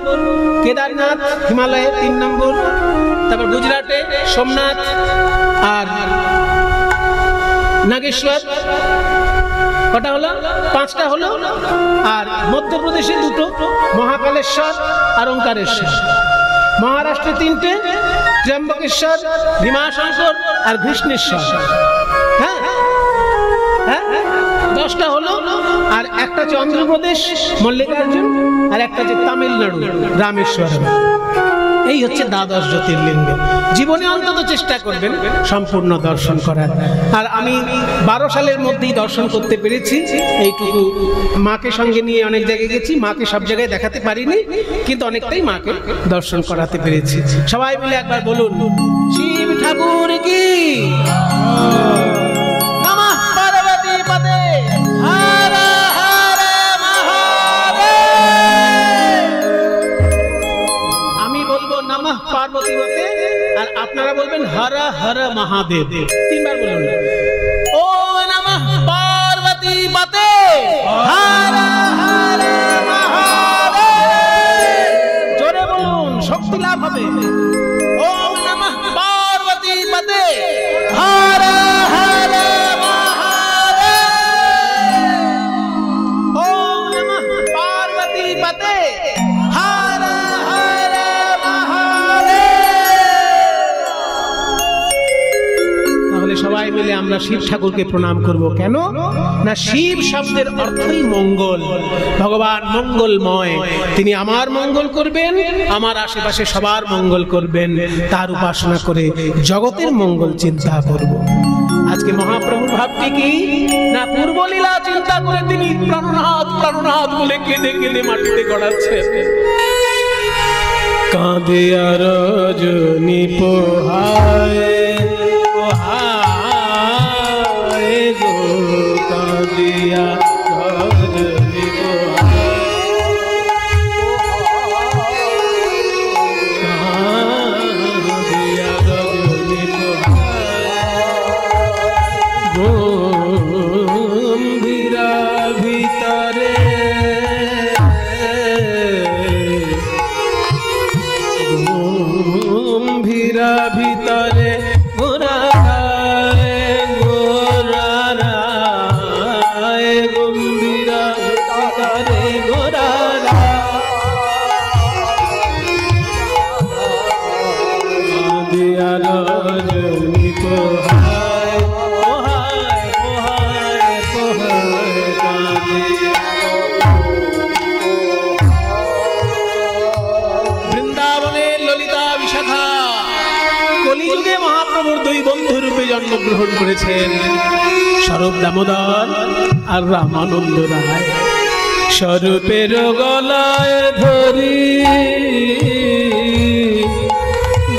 কেদারনাথ হিমালয়ে 3 নম্বর, তারপর গুজরাটে সোমনাথ আর নাগেশ্বর, কটা হলো? 5টা হলো। আর মধ্যপ্রদেশে 2টো, মহাকালেশ্বর আর ওঙ্কারেশ্বর। মহারাষ্ট্রে 3টে, ত্র্যম্বকেশ্বর, ভীমাশঙ্কর আর ঘৃষ্ণেশ্বর। হ্যাঁ হ্যাঁ, 10টা হলো। আর একটা হচ্ছে অন্ধ্রপ্রদেশ মল্লিকার্জুন, আর একটা হচ্ছে তামিলনাড়ু রামেশ্বরম। এই হচ্ছে দ্বাদশ জ্যোতির্লিঙ্গ। জীবনে অন্তত চেষ্টা করবেন সম্পূর্ণ দর্শন করার। আর আমি 12 সালের মধ্যেই দর্শন করতে পেরেছি, এইটুকু। মাকে সঙ্গে নিয়ে অনেক জায়গায় গেছি, মাকে সব জায়গায় দেখাতে পারিনি, কিন্তু অনেকটাই মাকে দর্শন করাতে পেরেছি। সবাই মিলে একবার বলুন, শিব ঠাকুর কি নমঃ পার্বতী পদে হর হর মহাদেব। আমি বলবো নমঃ পার্বতী পদে, আর আপনারা বলবেন হর হর মহাদেব। 3বার বলুন। ও নমঃ পার্বতী পদে হর হর মহাদেব। জোরে বলুন, শক্তি লাভ হবে। ওম নমঃ পার্বতী পদে হর হর মহাদেব। ওম নমঃ পার্বতী পদে হর হর মহাদেব। আমরা শিব ঠাকুরকে প্রণাম করব। কেন না, শিব শব্দের অর্থই মঙ্গল। ভগবান মঙ্গলময়, তিনি আমার মঙ্গল করবেন, আমার আশেপাশে সবার মঙ্গল করবেন। তার উপাসনা করে জগতের মঙ্গল চিন্তা করব। আজকে মহাপ্রভুর ভাবটি কি না, পূর্বলীলা চিন্তা করে তিনি প্রাণনাথ প্রাণনাথ বলে কেঁদে কেঁদে মাটিতে গড়াচ্ছেন। কাঁদে আর রজনী পোহায় পোহায় গো, কাঁদিয়া রজনী পোহায়, কাঁদিয়া রজনী পোহায় গম্ভীরা ভিতরে গম্ভীরা ভিতরে গোরা গোরা রায়, গম্ভীরা ভিতরে গোরা দিয়া রজনী পোহায় পোহায় পোহায় পোহায় কাঁদিয়া। বৃন্দাবনের ললিতা বিশাখা কলিযুগে মহাপ্রভুর দুই বন্ধু রূপে জন্মগ্রহণ করেছেন, স্বরূপ দামোদর আর রামানন্দ রায়। স্বরূপের গলায় ধরি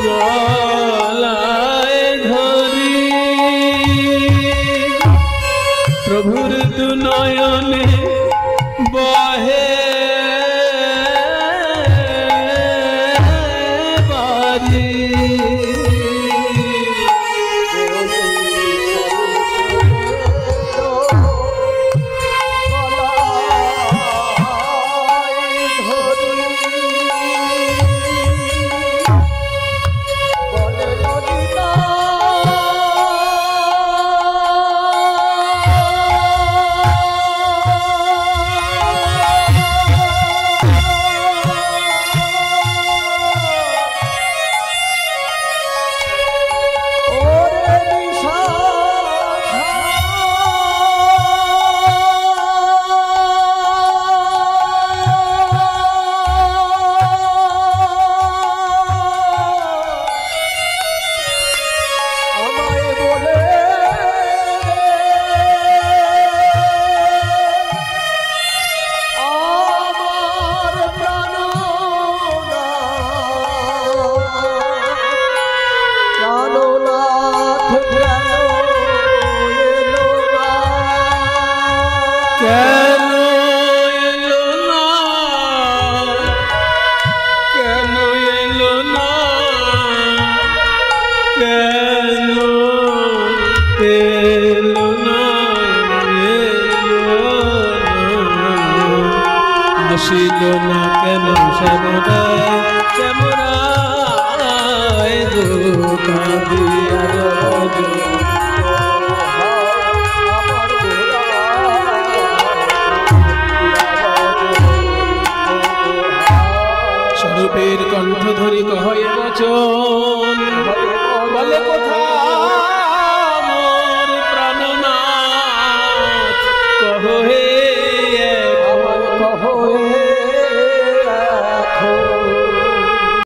গলায় ধরি প্রভুর দু নয়নে বহে বারি। আসিল না কেন শ্যামরায় শ্যামরায় গো, কাঁদিয়া রজনী স্বরূপের কণ্ঠ ধরি কহে বচন, বলে কোথায়